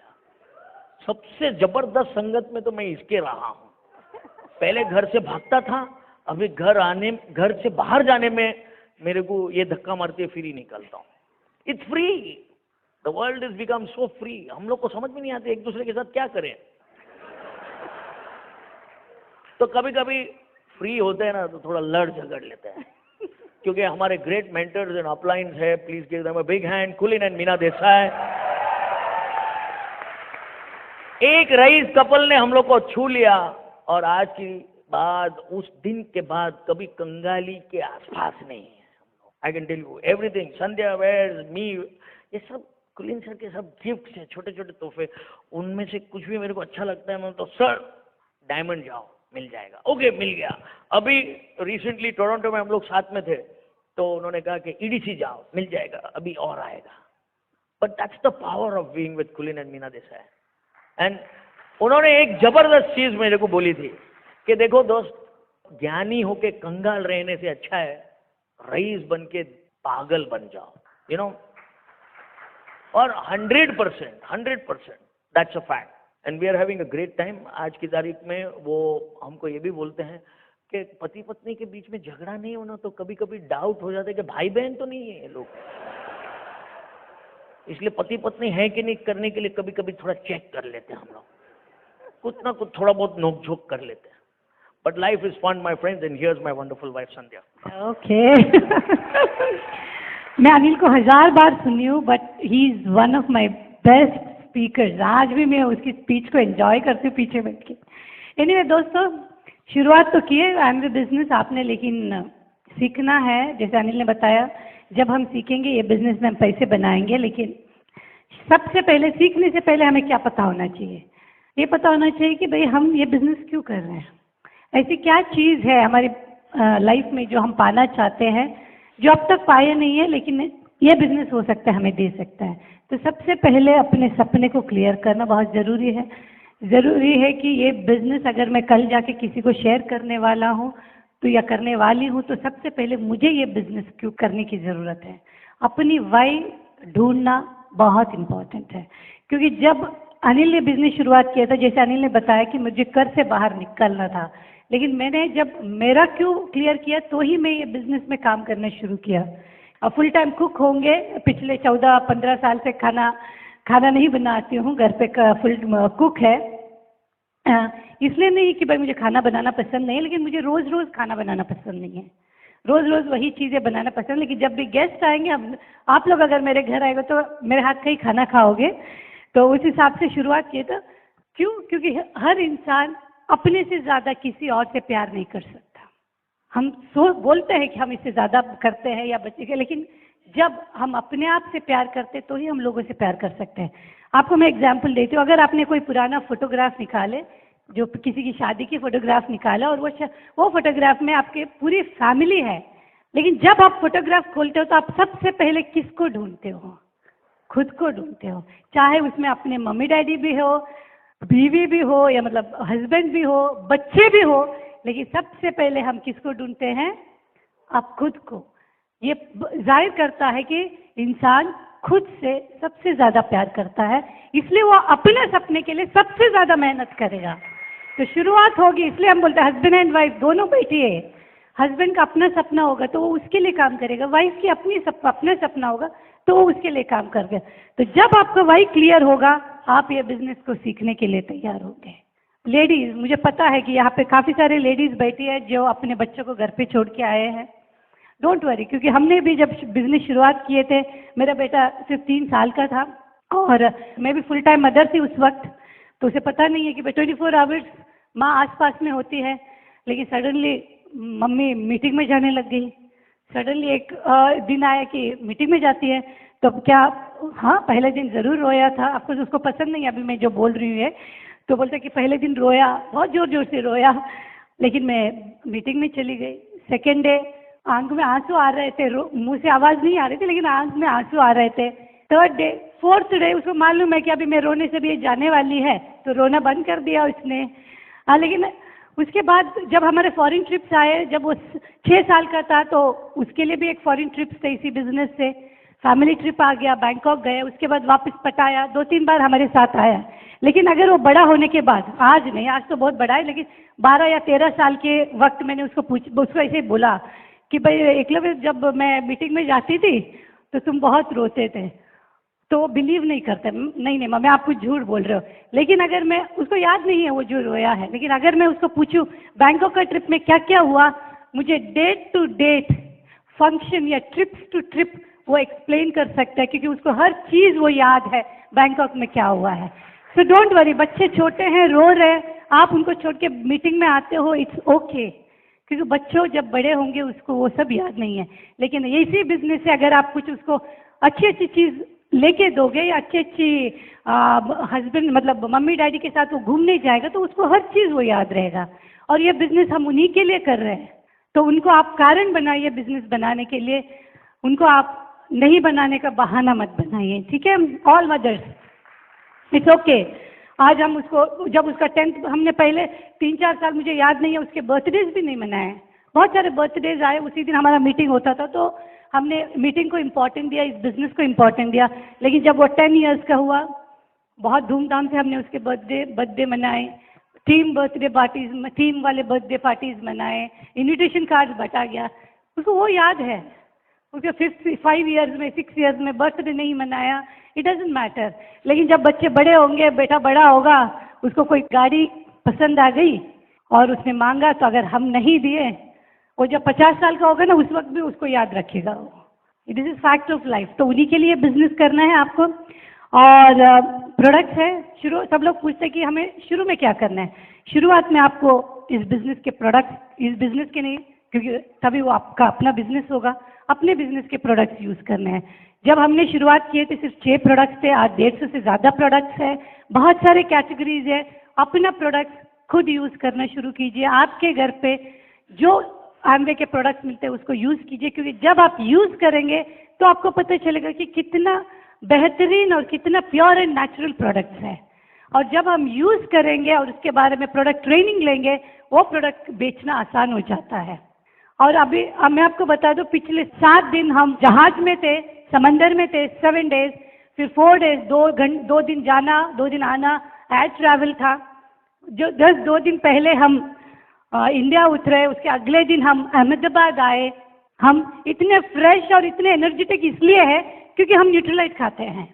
सबसे जबरदस्त संगत में तो मैं इसके रहा हूं। पहले घर से भागता था, अभी घर से बाहर जाने में मेरे को ये धक्का मारते फिर ही निकलता हूं। It's free, the world is become so free. हम लोग को समझ में नहीं आते एक दूसरे के साथ क्या करें। तो कभी कभी फ्री होते हैं ना तो थोड़ा लड़ झगड़ लेते हैं क्योंकि हमारे ग्रेट मेंटर्स एंड अपलाइंस है। Please give them a big hand, कुलीन एंड मीना देसाई। एक रईस कपल ने हम लोग को छू लिया और आज की बाद, उस दिन के बाद कभी कंगाली के आसपास नहीं है। I can tell you everything. Sandhya where me, ये सब कुलीन सर के सब गिफ्ट है, छोटे छोटे तोहफे। उनमें से कुछ भी मेरे को अच्छा लगता है मैं तो सर डायमंड जाओ मिल जाएगा। ओके मिल गया। अभी रिसेंटली टोरंटो में हम लोग साथ में थे तो उन्होंने कहा कि ईडीसी जाओ मिल जाएगा, अभी और आएगा। But that's the power of being with कुलीन एंड मीना देसाई। एंड उन्होंने एक जबरदस्त चीज मेरे को बोली थी कि देखो दोस्त, ज्ञानी होके कंगाल रहने से अच्छा है रईस बन के पागल बन जाओ, यू नो। और 100% that's a fact and we are having a great time. आज की तारीख में वो हमको ये भी बोलते हैं कि पति पत्नी के बीच में झगड़ा नहीं होना तो कभी कभी डाउट हो जाता है कि भाई बहन तो नहीं है ये लोग, इसलिए पति पत्नी है कि नहीं करने के लिए कभी कभी थोड़ा चेक कर लेते हैं हम लोग, कुछ ना कुछ थोड़ा बहुत नोक-झोंक कर लेते हैं। But life is fun my friends and here's my wonderful wife Sandhya. Okay मैं अनिल को 1000 बार सुनी हूँ but he is one of my best speakers. आज भी मैं उसकी स्पीच को एंजॉय करती हूँ पीछे बैठ के। एनीवे दोस्तों, शुरुआत तो की है आई एम द बिजनेस आपने, लेकिन सीखना है। जैसे अनिल ने बताया, जब हम सीखेंगे ये बिजनेस में हम पैसे बनाएंगे, लेकिन सबसे पहले सीखने से पहले हमें क्या पता होना चाहिए? ये पता होना चाहिए कि भाई हम ये बिजनेस क्यों कर रहे हैं, ऐसी क्या चीज़ है हमारी लाइफ में जो हम पाना चाहते हैं, जो अब तक पाए नहीं है लेकिन ये बिजनेस हो सकता है हमें दे सकता है। तो सबसे पहले अपने सपने को क्लियर करना बहुत ज़रूरी है। ज़रूरी है कि ये बिजनेस अगर मैं कल जाके किसी को शेयर करने वाला हूँ तो या करने वाली हूँ तो सबसे पहले मुझे ये बिजनेस क्यों करने की ज़रूरत है। अपनी वाई ढूंढना बहुत इम्पोर्टेंट है, क्योंकि जब अनिल ने बिजनेस शुरुआत किया था, जैसे अनिल ने बताया कि मुझे घर से बाहर निकलना था, लेकिन मैंने जब मेरा क्यों क्लियर किया तो ही मैं ये बिजनेस में काम करना शुरू किया। अब फुल टाइम कुक होंगे, पिछले 14-15 साल से खाना नहीं बनाती हूँ, घर पे फुल कुक है। इसलिए नहीं कि भाई मुझे खाना बनाना पसंद नहीं है, लेकिन मुझे रोज़ रोज़ खाना बनाना पसंद नहीं है। रोज़ रोज़ वही चीज़ें बनाना पसंद, लेकिन जब भी गेस्ट आएंगे, अब आप लोग अगर मेरे घर आएंगे तो मेरे हाथ का ही खाना खाओगे। तो उस हिसाब से शुरुआत की था। क्यों? क्योंकि हर इंसान अपने से ज़्यादा किसी और से प्यार नहीं कर सकता। हम बोलते हैं कि हम इससे ज़्यादा करते हैं या बच्चे के, लेकिन जब हम अपने आप से प्यार करते तो ही हम लोगों से प्यार कर सकते हैं। आपको मैं एग्जाम्पल देती हूँ। अगर आपने कोई पुराना फोटोग्राफ निकाले, जो किसी की शादी की फोटोग्राफ निकाला, और वो फोटोग्राफ में आपके पूरी फैमिली है, लेकिन जब आप फोटोग्राफ खोलते हो तो आप सबसे पहले किसको ढूंढते हो? खुद को ढूंढते हो। चाहे उसमें अपने मम्मी डैडी भी हो, बीवी भी हो, या मतलब हस्बैंड भी हो, बच्चे भी हो, लेकिन सबसे पहले हम किसको ढूंढते हैं? आप खुद को। ये जाहिर करता है कि इंसान खुद से सबसे ज्यादा प्यार करता है, इसलिए वो अपने सपने के लिए सबसे ज्यादा मेहनत करेगा। तो शुरुआत होगी, इसलिए हम बोलते हैं हस्बैंड एंड वाइफ दोनों बैठिए। हस्बैंड का अपना सपना होगा तो वो उसके लिए काम करेगा, वाइफ की अपना सपना होगा तो वो उसके लिए काम करेगा। तो जब आपका वाई क्लियर होगा, आप ये बिजनेस को सीखने के लिए तैयार होंगे। लेडीज, मुझे पता है कि यहाँ पे काफी सारे लेडीज बैठी है जो अपने बच्चों को घर पे छोड़ के आए हैं। डोंट वरी, क्योंकि हमने भी जब बिजनेस शुरुआत किए थे, मेरा बेटा सिर्फ 3 साल का था और मैं भी फुल टाइम मदर थी उस वक्त, तो उसे पता नहीं है कि 24 आवर्स माँ आसपास में होती है। लेकिन सडनली मम्मी मीटिंग में जाने लग गई। सडनली एक दिन आया कि मीटिंग में जाती है, तो क्या? हाँ, पहले दिन ज़रूर रोया था। आपको उसको पसंद नहीं अभी मैं जो बोल रही हूँ है, तो बोलता कि पहले दिन रोया, बहुत ज़ोर ज़ोर से रोया, लेकिन मैं मीटिंग में चली गई। सेकेंड डे आंख में आंसू आ रहे थे, मुंह से आवाज़ नहीं आ रही थी, लेकिन आंख में आंसू आ रहे थे। थर्ड डे, फोर्थ डे उसको मालूम है कि अभी मैं रोने से भी ये जाने वाली है, तो रोना बंद कर दिया उसने। लेकिन उसके बाद जब हमारे फॉरेन ट्रिप्स आए, जब वो 6 साल का था, तो उसके लिए भी एक फॉरेन ट्रिप्स थे इसी बिजनेस से। फैमिली ट्रिप आ गया, बैंकॉक गए, उसके बाद वापस पटाया, 2-3 बार हमारे साथ आया। लेकिन अगर वो बड़ा होने के बाद, आज नहीं, आज तो बहुत बड़ा है, लेकिन 12 या 13 साल के वक्त मैंने उसको ऐसे ही बोला कि भाई एकलव्य, जब मैं मीटिंग में जाती थी तो तुम बहुत रोते थे। तो वो बिलीव नहीं करते, नहीं मैं आपको झूठ बोल रहे हो। लेकिन अगर मैं, उसको याद नहीं है वो जो रोया है, लेकिन अगर मैं उसको पूछूं बैंकॉक का ट्रिप में क्या क्या हुआ, मुझे डेट टू डेट, फंक्शन या ट्रिप्स टू ट्रिप वो एक्सप्लेन कर सकता है, क्योंकि उसको हर चीज वो याद है बैंकॉक में क्या हुआ है। सो डोंट वरी, बच्चे छोटे हैं, रो रहे हैं, आप उनको छोड़ के मीटिंग में आते हो, इट्स ओके, क्योंकि बच्चों जब बड़े होंगे उसको वो सब याद नहीं है। लेकिन इसी बिजनेस से अगर आप कुछ उसको अच्छी अच्छी चीज लेके दोगे, या अच्छी हस्बैंड मतलब मम्मी डैडी के साथ वो घूमने जाएगा, तो उसको हर चीज वो याद रहेगा। और ये बिजनेस हम उन्हीं के लिए कर रहे हैं, तो उनको आप कारण बनाइए बिजनेस बनाने के लिए, उनको आप नहीं बनाने का बहाना मत बनाइए, ठीक है? All mothers, it's okay. आज हम उसको, जब उसका 10th, हमने पहले 3-4 साल, मुझे याद नहीं है, उसके बर्थडेज भी नहीं मनाए। बहुत सारे बर्थडेज आए, उसी दिन हमारा मीटिंग होता था, तो हमने मीटिंग को इम्पोर्टेंट दिया, इस बिजनेस को इम्पोर्टेंट दिया। लेकिन जब वो 10 इयर्स का हुआ, बहुत धूमधाम से हमने उसके बर्थडे मनाए, थीम बर्थडे पार्टीज, थीम वाले बर्थडे पार्टीज मनाए, इन्विटेशन कार्ड बटा गया। उसको वो याद है। उसके 5 इयर्स में, 6 इयर्स में बर्थडे नहीं मनाया, इट डजंट मैटर। लेकिन जब बच्चे बड़े होंगे, बेटा बड़ा होगा, उसको कोई गाड़ी पसंद आ गई और उसने मांगा, तो अगर हम नहीं दिए, वो जब 50 साल का होगा ना, उस वक्त भी उसको याद रखेगा। It is fact of life. तो उन्हीं के लिए बिजनेस करना है आपको। और प्रोडक्ट्स है, सब लोग पूछते हैं कि हमें शुरू में क्या करना है। शुरुआत में आपको इस बिजनेस के प्रोडक्ट्स, इस बिजनेस के नहीं, क्योंकि तभी वो आपका अपना बिजनेस होगा, अपने बिजनेस के प्रोडक्ट्स यूज करने हैं। जब हमने शुरुआत किए थे सिर्फ 6 प्रोडक्ट्स थे, आज 150 से ज़्यादा प्रोडक्ट्स है, बहुत सारे कैटेगरीज है। अपना प्रोडक्ट खुद यूज करना शुरू कीजिए। आपके घर पे जो आमवे के प्रोडक्ट्स मिलते हैं उसको यूज कीजिए, क्योंकि जब आप यूज करेंगे तो आपको पता चलेगा कि कितना बेहतरीन और कितना प्योर एंड नेचुरल प्रोडक्ट्स है। और जब हम यूज करेंगे और उसके बारे में प्रोडक्ट ट्रेनिंग लेंगे, वो प्रोडक्ट बेचना आसान हो जाता है। और अभी मैं आपको बता दूं, पिछले 7 दिन हम जहाज में थे, समंदर में थे, 7 डेज, फिर 4 डेज, 2 दिन जाना 2 दिन आना, एयर ट्रैवल था। जो 2 दिन पहले हम इंडिया उतरे, उसके अगले दिन हम अहमदाबाद आए। हम इतने फ्रेश और इतने एनर्जेटिक इसलिए है क्योंकि हम न्यूट्रलाइट खाते हैं,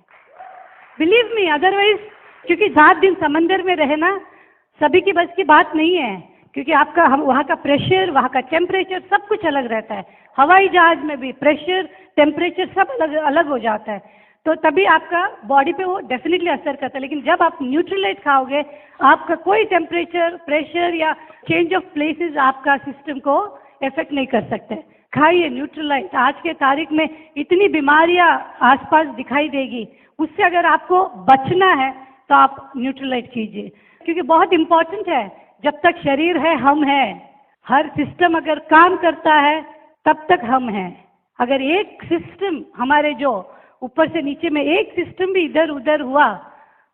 बिलीव मी। अदरवाइज, क्योंकि 7 दिन समंदर में रहना सभी की बस की बात नहीं है, क्योंकि आपका वहाँ का प्रेशर, वहाँ का टेम्परेचर सब कुछ अलग रहता है। हवाई जहाज में भी प्रेशर, टेम्परेचर सब अलग अलग हो जाता है। तो तभी आपका बॉडी पे वो डेफिनेटली असर करता है। लेकिन जब आप न्यूट्रलाइट खाओगे, आपका कोई टेम्परेचर, प्रेशर या चेंज ऑफ प्लेसेस आपका सिस्टम को इफेक्ट नहीं कर सकते। खाइए न्यूट्रलाइट। आज के तारीख में इतनी बीमारियां आसपास दिखाई देगी, उससे अगर आपको बचना है तो आप न्यूट्रलाइट कीजिए, क्योंकि बहुत इंपॉर्टेंट है। जब तक शरीर है हम हैं, हर सिस्टम अगर काम करता है तब तक हम हैं। अगर एक सिस्टम हमारे जो ऊपर से नीचे में एक सिस्टम भी इधर उधर हुआ,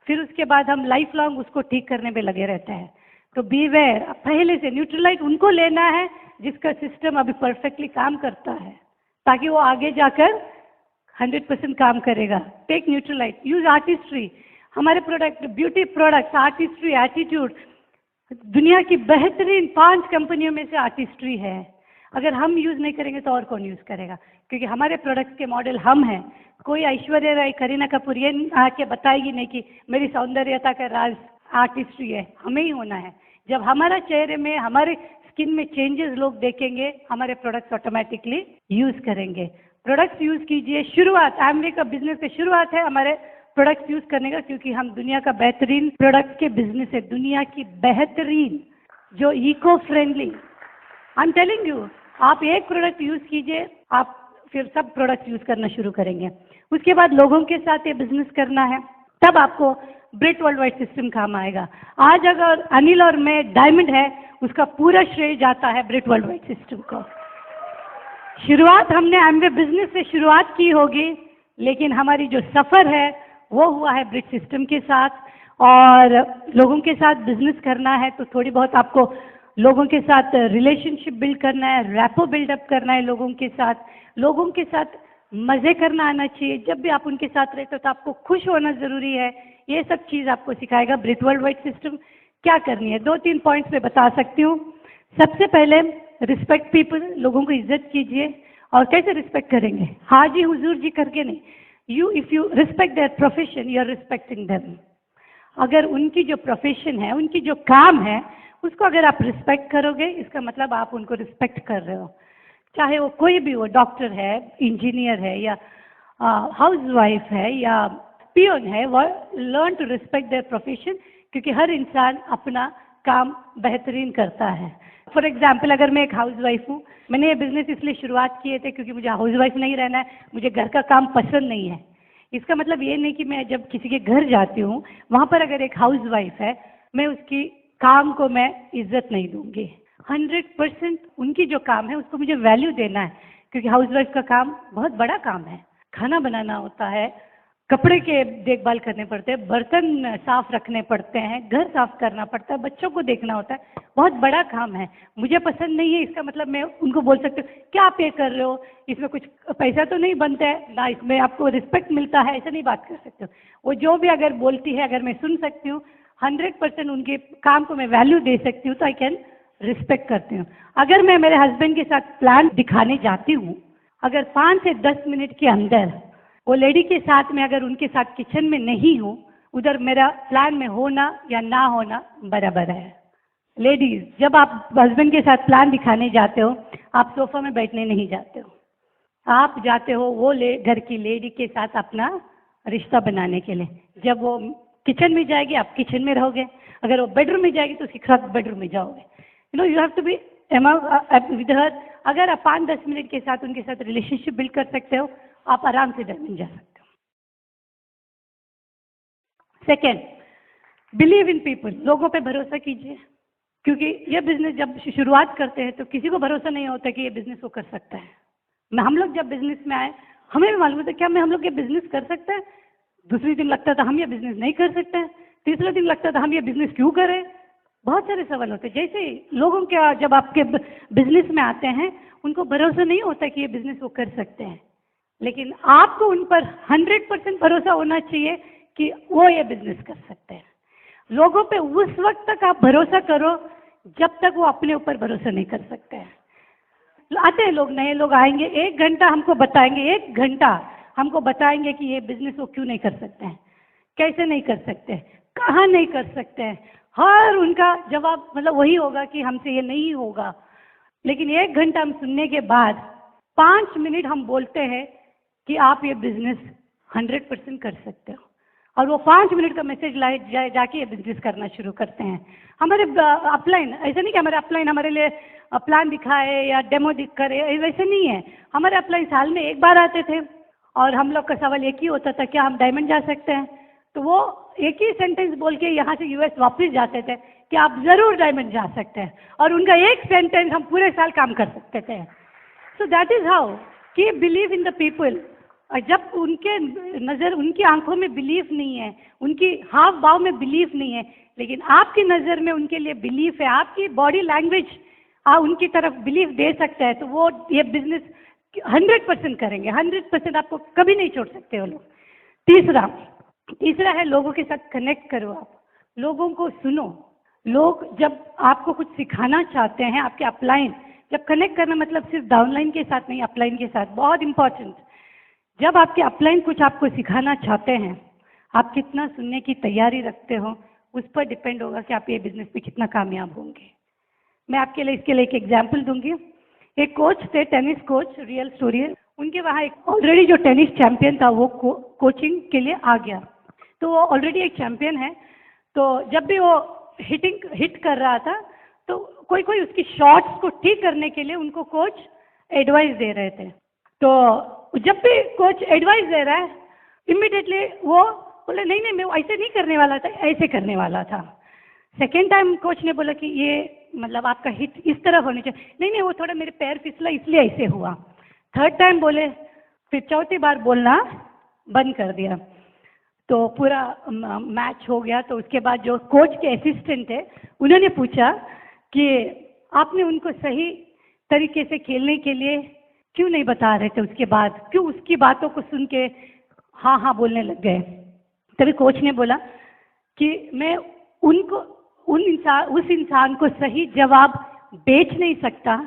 फिर उसके बाद हम लाइफ लॉन्ग उसको ठीक करने में लगे रहते हैं। तो बी वेयर, पहले से न्यूट्रलाइट उनको लेना है जिसका सिस्टम अभी परफेक्टली काम करता है, ताकि वो आगे जाकर 100% काम करेगा। Take Nutrilite, use Artistry. हमारे product, beauty products, Artistry, attitude, दुनिया की बेहतरीन 5 कंपनियों में से आर्टिस्ट्री है। अगर हम यूज नहीं करेंगे तो और कौन यूज करेगा? क्योंकि हमारे प्रोडक्ट्स के मॉडल हम हैं। कोई ऐश्वर्या राय, करीना कपूर ये आके बताएगी नहीं कि मेरी सौंदर्यता का राज आर्टिस्ट्री है। हमें ही होना है। जब हमारा चेहरे में, हमारे स्किन में चेंजेस लोग देखेंगे, हमारे प्रोडक्ट्स ऑटोमेटिकली यूज करेंगे। प्रोडक्ट्स यूज कीजिए। शुरुआत एमवे का बिजनेस की शुरुआत है हमारे प्रोडक्ट्स यूज करने का, क्योंकि हम दुनिया का बेहतरीन प्रोडक्ट के बिजनेस है। दुनिया की बेहतरीन, जो eco friendly. I am telling you, आप एक प्रोडक्ट यूज कीजिए, आप फिर सब प्रोडक्ट यूज करना शुरू करेंगे। उसके बाद लोगों के साथ ये बिजनेस करना है, तब आपको ब्रिट वर्ल्ड वाइड सिस्टम काम आएगा। आज अगर अनिल और मैं डायमंड है, उसका पूरा श्रेय जाता है ब्रिट वर्ल्ड वाइड सिस्टम को। शुरुआत हमने एमवे बिजनेस से शुरुआत की होगी, लेकिन हमारी जो सफर है वो हुआ है ब्रिट सिस्टम के साथ। और लोगों के साथ बिजनेस करना है तो थोड़ी बहुत आपको लोगों के साथ रिलेशनशिप बिल्ड करना है, रैपो बिल्डअप करना है लोगों के साथ मजे करना आना चाहिए। जब भी आप उनके साथ रहते हो तो आपको खुश होना जरूरी है। ये सब चीज आपको सिखाएगा ब्रिट वर्ल्ड वाइड सिस्टम। क्या करनी है, 2-3 पॉइंट्स में बता सकती हूँ। सबसे पहले रिस्पेक्ट पीपल, लोगों को इज्जत कीजिए। और कैसे रिस्पेक्ट करेंगे? हाजी हुजूर जी करके नहीं। If you respect their profession, you are respecting them. अगर उनकी जो प्रोफेशन है, उनकी जो काम है, उसको अगर आप रिस्पेक्ट करोगे, इसका मतलब आप उनको रिस्पेक्ट कर रहे हो। चाहे वो कोई भी हो, डॉक्टर है, इंजीनियर है, या हाउसवाइफ है, या पियोन है, वो learn to respect their profession, क्योंकि हर इंसान अपना काम बेहतरीन करता है। फॉर एग्जाम्पल, अगर मैं एक हाउसवाइफ हूँ, मैंने ये बिजनेस इसलिए शुरुआत किए थे क्योंकि मुझे हाउसवाइफ नहीं रहना है, मुझे घर का काम पसंद नहीं है। इसका मतलब ये नहीं कि मैं जब किसी के घर जाती हूँ, वहाँ पर अगर एक हाउसवाइफ है, मैं उसकी काम को मैं इज्जत नहीं दूंगी। 100% उनकी जो काम है उसको मुझे वैल्यू देना है, क्योंकि हाउसवाइफ का काम बहुत बड़ा काम है। खाना बनाना होता है, कपड़े के देखभाल करने पड़ते हैं, बर्तन साफ रखने पड़ते हैं, घर साफ करना पड़ता है, बच्चों को देखना होता है। बहुत बड़ा काम है। मुझे पसंद नहीं है, इसका मतलब मैं उनको बोल सकती हूँ क्या आप ये कर रहे हो, इसमें कुछ पैसा तो नहीं बनता है ना, इसमें आपको रिस्पेक्ट मिलता है, ऐसा नहीं बात कर सकते हो। वो जो भी अगर बोलती है, अगर मैं सुन सकती हूँ, 100% उनके काम को मैं वैल्यू दे सकती हूँ, तो आई कैन रिस्पेक्ट करती हूँ। अगर मैं मेरे हस्बैंड के साथ प्लान दिखाने जाती हूँ, अगर 5 से 10 मिनट के अंदर वो लेडी के साथ में, अगर उनके साथ किचन में नहीं हूँ, उधर मेरा प्लान में होना या ना होना बराबर है। लेडीज, जब आप हस्बैंड के साथ प्लान दिखाने जाते हो, आप सोफा में बैठने नहीं जाते हो, आप जाते हो वो घर की लेडी के साथ अपना रिश्ता बनाने के लिए। जब वो किचन में जाएगी, आप किचन में रहोगे। अगर वो बेडरूम में जाएगी तो उसके साथ बेडरूम में जाओगे। You have to be with her. अगर आप 5-10 मिनट के साथ उनके साथ रिलेशनशिप बिल्ड कर सकते हो, आप आराम से डायमंड जा सकते हो। Second, believe in people. लोगों पे भरोसा कीजिए, क्योंकि ये बिजनेस जब शुरुआत करते हैं तो किसी को भरोसा नहीं होता कि ये बिजनेस वो कर सकता है। हम लोग जब बिजनेस में आए, हमें भी मालूम था क्या हम लोग ये बिजनेस कर सकते हैं। दूसरे दिन लगता था हम ये बिजनेस नहीं कर सकते हैं, तीसरे दिन लगता था हम ये बिजनेस क्यों करें। बहुत सारे सवाल होते हैं। जैसे लोगों के जब आपके बिजनेस में आते हैं, उनको भरोसा नहीं होता कि ये बिजनेस वो कर सकते हैं, लेकिन आपको उन पर 100% भरोसा होना चाहिए कि वो ये बिजनेस कर सकते हैं। लोगों पे उस वक्त तक आप भरोसा करो जब तक वो अपने ऊपर भरोसा नहीं कर सकते हैं। आते हैं लोग, नए लोग आएंगे, 1 घंटा हमको बताएंगे, 1 घंटा हमको बताएंगे कि ये बिजनेस वो क्यों नहीं कर सकते हैं, कैसे नहीं कर सकते, कहाँ नहीं कर सकते हैं। हर उनका जवाब मतलब वही होगा कि हमसे ये नहीं होगा। लेकिन 1 घंटा हम सुनने के बाद 5 मिनट हम बोलते हैं कि आप ये बिजनेस 100% कर सकते हो। और वो 5 मिनट का मैसेज जाके ये बिजनेस करना शुरू करते हैं। हमारे अपलाइन ऐसा नहीं कि हमारे अपलाइन हमारे लिए प्लान दिखाए या डेमो करे, वैसे नहीं है। हमारे अपलाइन साल में एक बार आते थे और हम लोग का सवाल एक ही होता था, क्या हम डायमंड जा सकते हैं? तो वो एक ही सेंटेंस बोल के यहाँ से यूएस वापस जाते थे कि आप जरूर डायमंड जा सकते हैं, और उनका एक सेंटेंस हम पूरे साल काम कर सकते थे। सो दैट इज हाउ कि बिलीव इन द पीपल। और जब उनके नज़र, उनकी आंखों में बिलीफ नहीं है, उनकी हाव भाव में बिलीफ नहीं है, लेकिन आपकी नज़र में उनके लिए बिलीफ है, आपकी बॉडी लैंग्वेज उनकी तरफ बिलीफ दे सकता है, तो वो ये बिजनेस 100% करेंगे। 100% आपको कभी नहीं छोड़ सकते वो लोग। तीसरा है लोगों के साथ कनेक्ट करो। आप लोगों को सुनो। लोग जब आपको कुछ सिखाना चाहते हैं, आपके अपलाइन, जब कनेक्ट करना मतलब सिर्फ डाउनलाइन के साथ नहीं, अपलाइन के साथ, बहुत इंपॉर्टेंट। जब आपके अपलाइन कुछ आपको सिखाना चाहते हैं, आप कितना सुनने की तैयारी रखते हो, उस पर डिपेंड होगा कि आप ये बिजनेस में कितना कामयाब होंगे। मैं आपके लिए इसके लिए एक एग्जाम्पल दूंगी। एक कोच थे, टेनिस कोच, रियल स्टोरी है। उनके वहाँ एक ऑलरेडी जो टेनिस चैंपियन था वो कोचिंग के लिए आ गया। तो वो ऑलरेडी एक चैंपियन है। तो जब भी वो हिट कर रहा था, तो कोई उसकी शॉट्स को ठीक करने के लिए उनको कोच एडवाइस दे रहे थे। तो जब भी कोच एडवाइस दे रहा है, इमीडिएटली वो बोले नहीं मैं ऐसे नहीं करने वाला था, ऐसे करने वाला था। सेकेंड टाइम कोच ने बोला कि ये मतलब आपका हिट इस तरफ होनी चाहिए, नहीं वो थोड़ा मेरे पैर फिसला इसलिए ऐसे हुआ। थर्ड टाइम बोले, फिर चौथी बार बोलना बंद कर दिया। तो पूरा मैच हो गया। तो उसके बाद जो कोच के असिस्टेंट है, उन्होंने पूछा कि आपने उनको सही तरीके से खेलने के लिए क्यों नहीं बता रहे थे, उसके बाद क्यों उसकी बातों को सुन के हाँ बोलने लग गए। तभी कोच ने बोला कि मैं उस इंसान को सही जवाब बेच नहीं सकता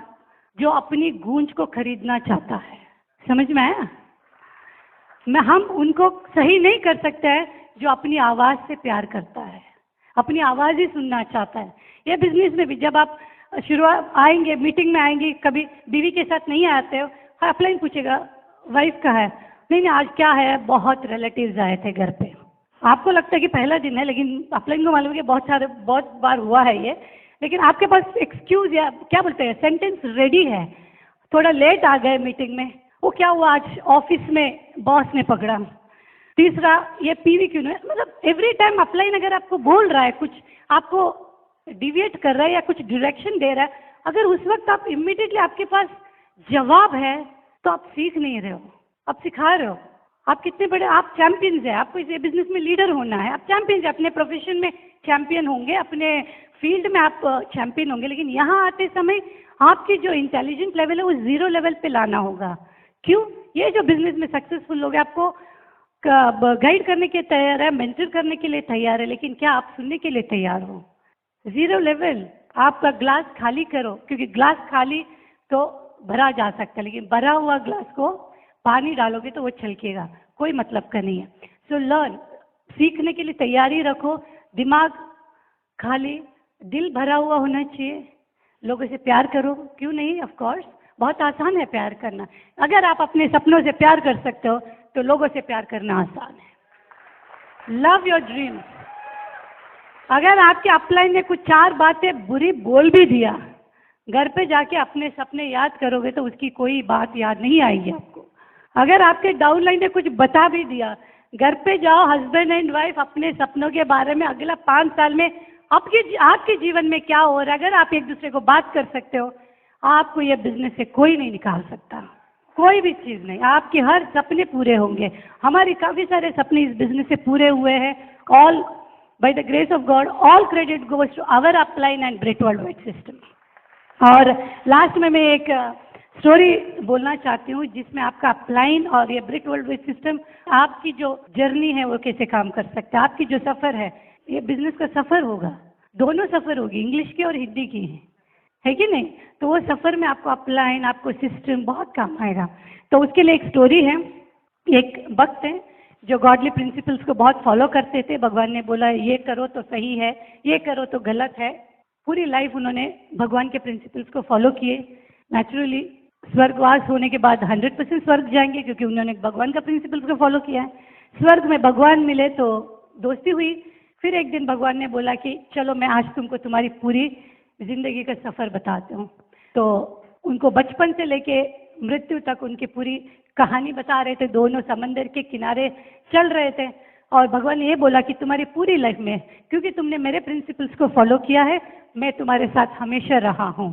जो अपनी गूंज को खरीदना चाहता है। समझ में आया? हम उनको सही नहीं कर सकते हैं जो अपनी आवाज़ से प्यार करता है, अपनी आवाज़ ही सुनना चाहता है। ये बिजनेस में भी जब आप शुरुआत आएंगे, मीटिंग में आएंगे, कभी बीवी के साथ नहीं आते हो, अपलाइन पूछेगा वाइफ का है, नहीं आज क्या है, बहुत रिलेटिव्स आए थे घर पे। आपको लगता है कि पहला दिन है, लेकिन अपलाइन को मालूम है कि बहुत बार हुआ है ये। लेकिन आपके पास एक्सक्यूज या क्या बोलते हैं, सेंटेंस रेडी है। थोड़ा लेट आ गए मीटिंग में, वो क्या हुआ आज ऑफिस में बॉस ने पकड़ा। तीसरा ये पीवी क्यों नहीं, मतलब एवरी टाइम अपलाइन अगर आपको बोल रहा है, कुछ आपको डिविएट कर रहा है या कुछ डायरेक्शन दे रहा है, अगर उस वक्त आप इमीडिएटली आपके पास जवाब है, तो आप सीख नहीं रहे हो, आप सिखा रहे हो। आप कितने बड़े, आप चैंपियंस हैं, आपको इस बिजनेस में लीडर होना है, आप चैंपियंस हैं, अपने प्रोफेशन में चैंपियन होंगे, अपने फील्ड में आप चैंपियन होंगे। लेकिन यहाँ आते समय आपकी जो इंटेलिजेंट लेवल है वो 0 लेवल पे लाना होगा। क्यों? ये जो बिजनेस में सक्सेसफुल लोग हैं, आपको गाइड करने के तैयार है, मेंटर करने के लिए तैयार है, लेकिन क्या आप सुनने के लिए तैयार हो? 0 लेवल। आपका ग्लास खाली करो, क्योंकि ग्लास खाली तो भरा जा सकता है, लेकिन भरा हुआ ग्लास को पानी डालोगे तो वो छलकेगा, कोई मतलब का नहीं है। सो लर्न, सीखने के लिए तैयारी रखो, दिमाग खाली, दिल भरा हुआ होना चाहिए। लोगों से प्यार करो, क्यों नहीं, ऑफ कोर्स बहुत आसान है प्यार करना। अगर आप अपने सपनों से प्यार कर सकते हो तो लोगों से प्यार करना आसान है। Love your dreams. अगर आपके अपलाइन ने कुछ 4 बातें बुरी बोल भी दिया, घर पे जाके अपने सपने याद करोगे तो उसकी कोई बात याद नहीं आएगी आपको। अगर आपके डाउनलाइन ने कुछ बता भी दिया, घर पे जाओ, हस्बैंड एंड वाइफ अपने सपनों के बारे में अगला 5 साल में आपके जीवन में क्या हो रहा है, अगर आप एक दूसरे को बात कर सकते हो, आपको ये बिजनेस से कोई नहीं निकाल सकता, कोई भी चीज़ नहीं। आपके हर सपने पूरे होंगे। हमारे काफ़ी सारे सपने इस बिजनेस से पूरे हुए हैं। All by the grace of God, all credit goes to our upline and Britt worldwide system. और लास्ट में मैं एक स्टोरी बोलना चाहती हूँ जिसमें आपका अपलाइन और ये ब्रिट वर्ल्ड वाइड सिस्टम, आपकी जो जर्नी है वो कैसे काम कर सकता है, आपकी जो सफ़र है, ये बिजनेस का सफ़र होगा, दोनों सफ़र होगी, इंग्लिश की और हिंदी की है कि नहीं? तो वो सफ़र में आपको अपलाइन, आपको सिस्टम बहुत काम आएगा। तो उसके लिए एक स्टोरी है। एक भक्त है जो गॉडली प्रिंसिपल्स को बहुत फॉलो करते थे। भगवान ने बोला ये करो तो सही है, ये करो तो गलत है। पूरी लाइफ उन्होंने भगवान के प्रिंसिपल्स को फॉलो किए। नेचुरली स्वर्गवास होने के बाद 100% स्वर्ग जाएंगे, क्योंकि उन्होंने भगवान का प्रिंसिपल्स को फॉलो किया है। स्वर्ग में भगवान मिले तो दोस्ती हुई। फिर एक दिन भगवान ने बोला कि चलो मैं आज तुमको तुम्हारी पूरी जिंदगी का सफर बताता हूँ। तो उनको बचपन से लेके मृत्यु तक उनकी पूरी कहानी बता रहे थे। दोनों समंदर के किनारे चल रहे थे और भगवान ने ये बोला कि तुम्हारी पूरी लाइफ में, क्योंकि तुमने मेरे प्रिंसिपल्स को फॉलो किया है, मैं तुम्हारे साथ हमेशा रहा हूँ।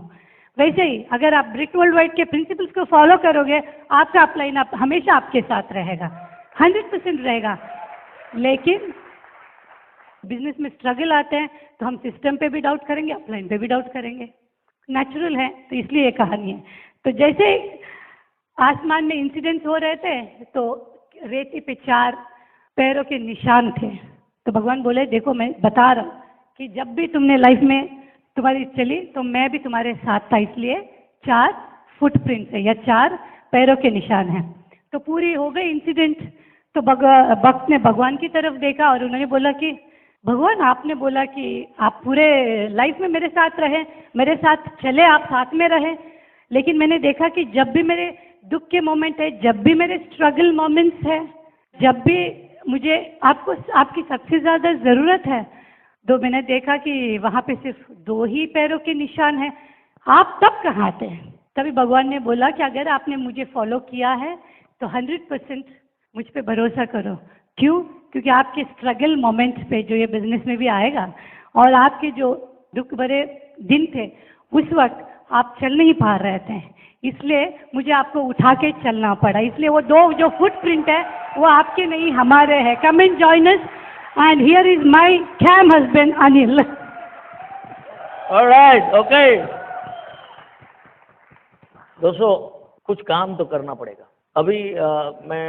वैसे ही अगर आप ब्रिक वर्ल्ड वाइड के प्रिंसिपल्स को फॉलो करोगे, आपका अपलाइन आप हमेशा आपके साथ रहेगा, 100% रहेगा। लेकिन बिजनेस में स्ट्रगल आते हैं तो हम सिस्टम पे भी डाउट करेंगे, अपलाइन पे भी डाउट करेंगे, नेचुरल है। तो इसलिए ये कहानी है। तो जैसे आसमान में इंसिडेंट्स हो रहे थे तो रेती पे 4 पैरों के निशान थे। तो भगवान बोले देखो मैं बता रहा हूँ कि जब भी तुमने लाइफ में तुम्हारी चली तो मैं भी तुम्हारे साथ था, इसलिए 4 फुटप्रिंट्स है या 4 पैरों के निशान हैं। तो पूरी हो गई इंसिडेंट। तो भक्त ने भगवान की तरफ देखा और उन्होंने बोला कि भगवान आपने बोला कि आप पूरे लाइफ में मेरे साथ रहे, मेरे साथ चले, आप साथ में रहे, लेकिन मैंने देखा कि जब भी मेरे दुख के मोमेंट है, जब भी मेरे स्ट्रगल मोमेंट्स है, जब भी मुझे आपकी सबसे ज़्यादा ज़रूरत है, तो मैंने देखा कि वहाँ पे सिर्फ 2 ही पैरों के निशान हैं, आप तब कहाँ थे? तभी भगवान ने बोला कि अगर आपने मुझे फॉलो किया है तो 100% मुझ पे भरोसा करो। क्यों? क्योंकि आपके स्ट्रगल मोमेंट्स पे जो ये बिजनेस में भी आएगा और आपके जो दुख भरे दिन थे उस वक्त आप चल नहीं पा रहे थे, इसलिए मुझे आपको उठा के चलना पड़ा। इसलिए वो 2 जो फुटप्रिंट है वो आपके नहीं हमारे हैं। Come and join us and here is my cam husband Anil. Alright, okay. दोस्तों कुछ काम तो करना पड़ेगा। अभी मैं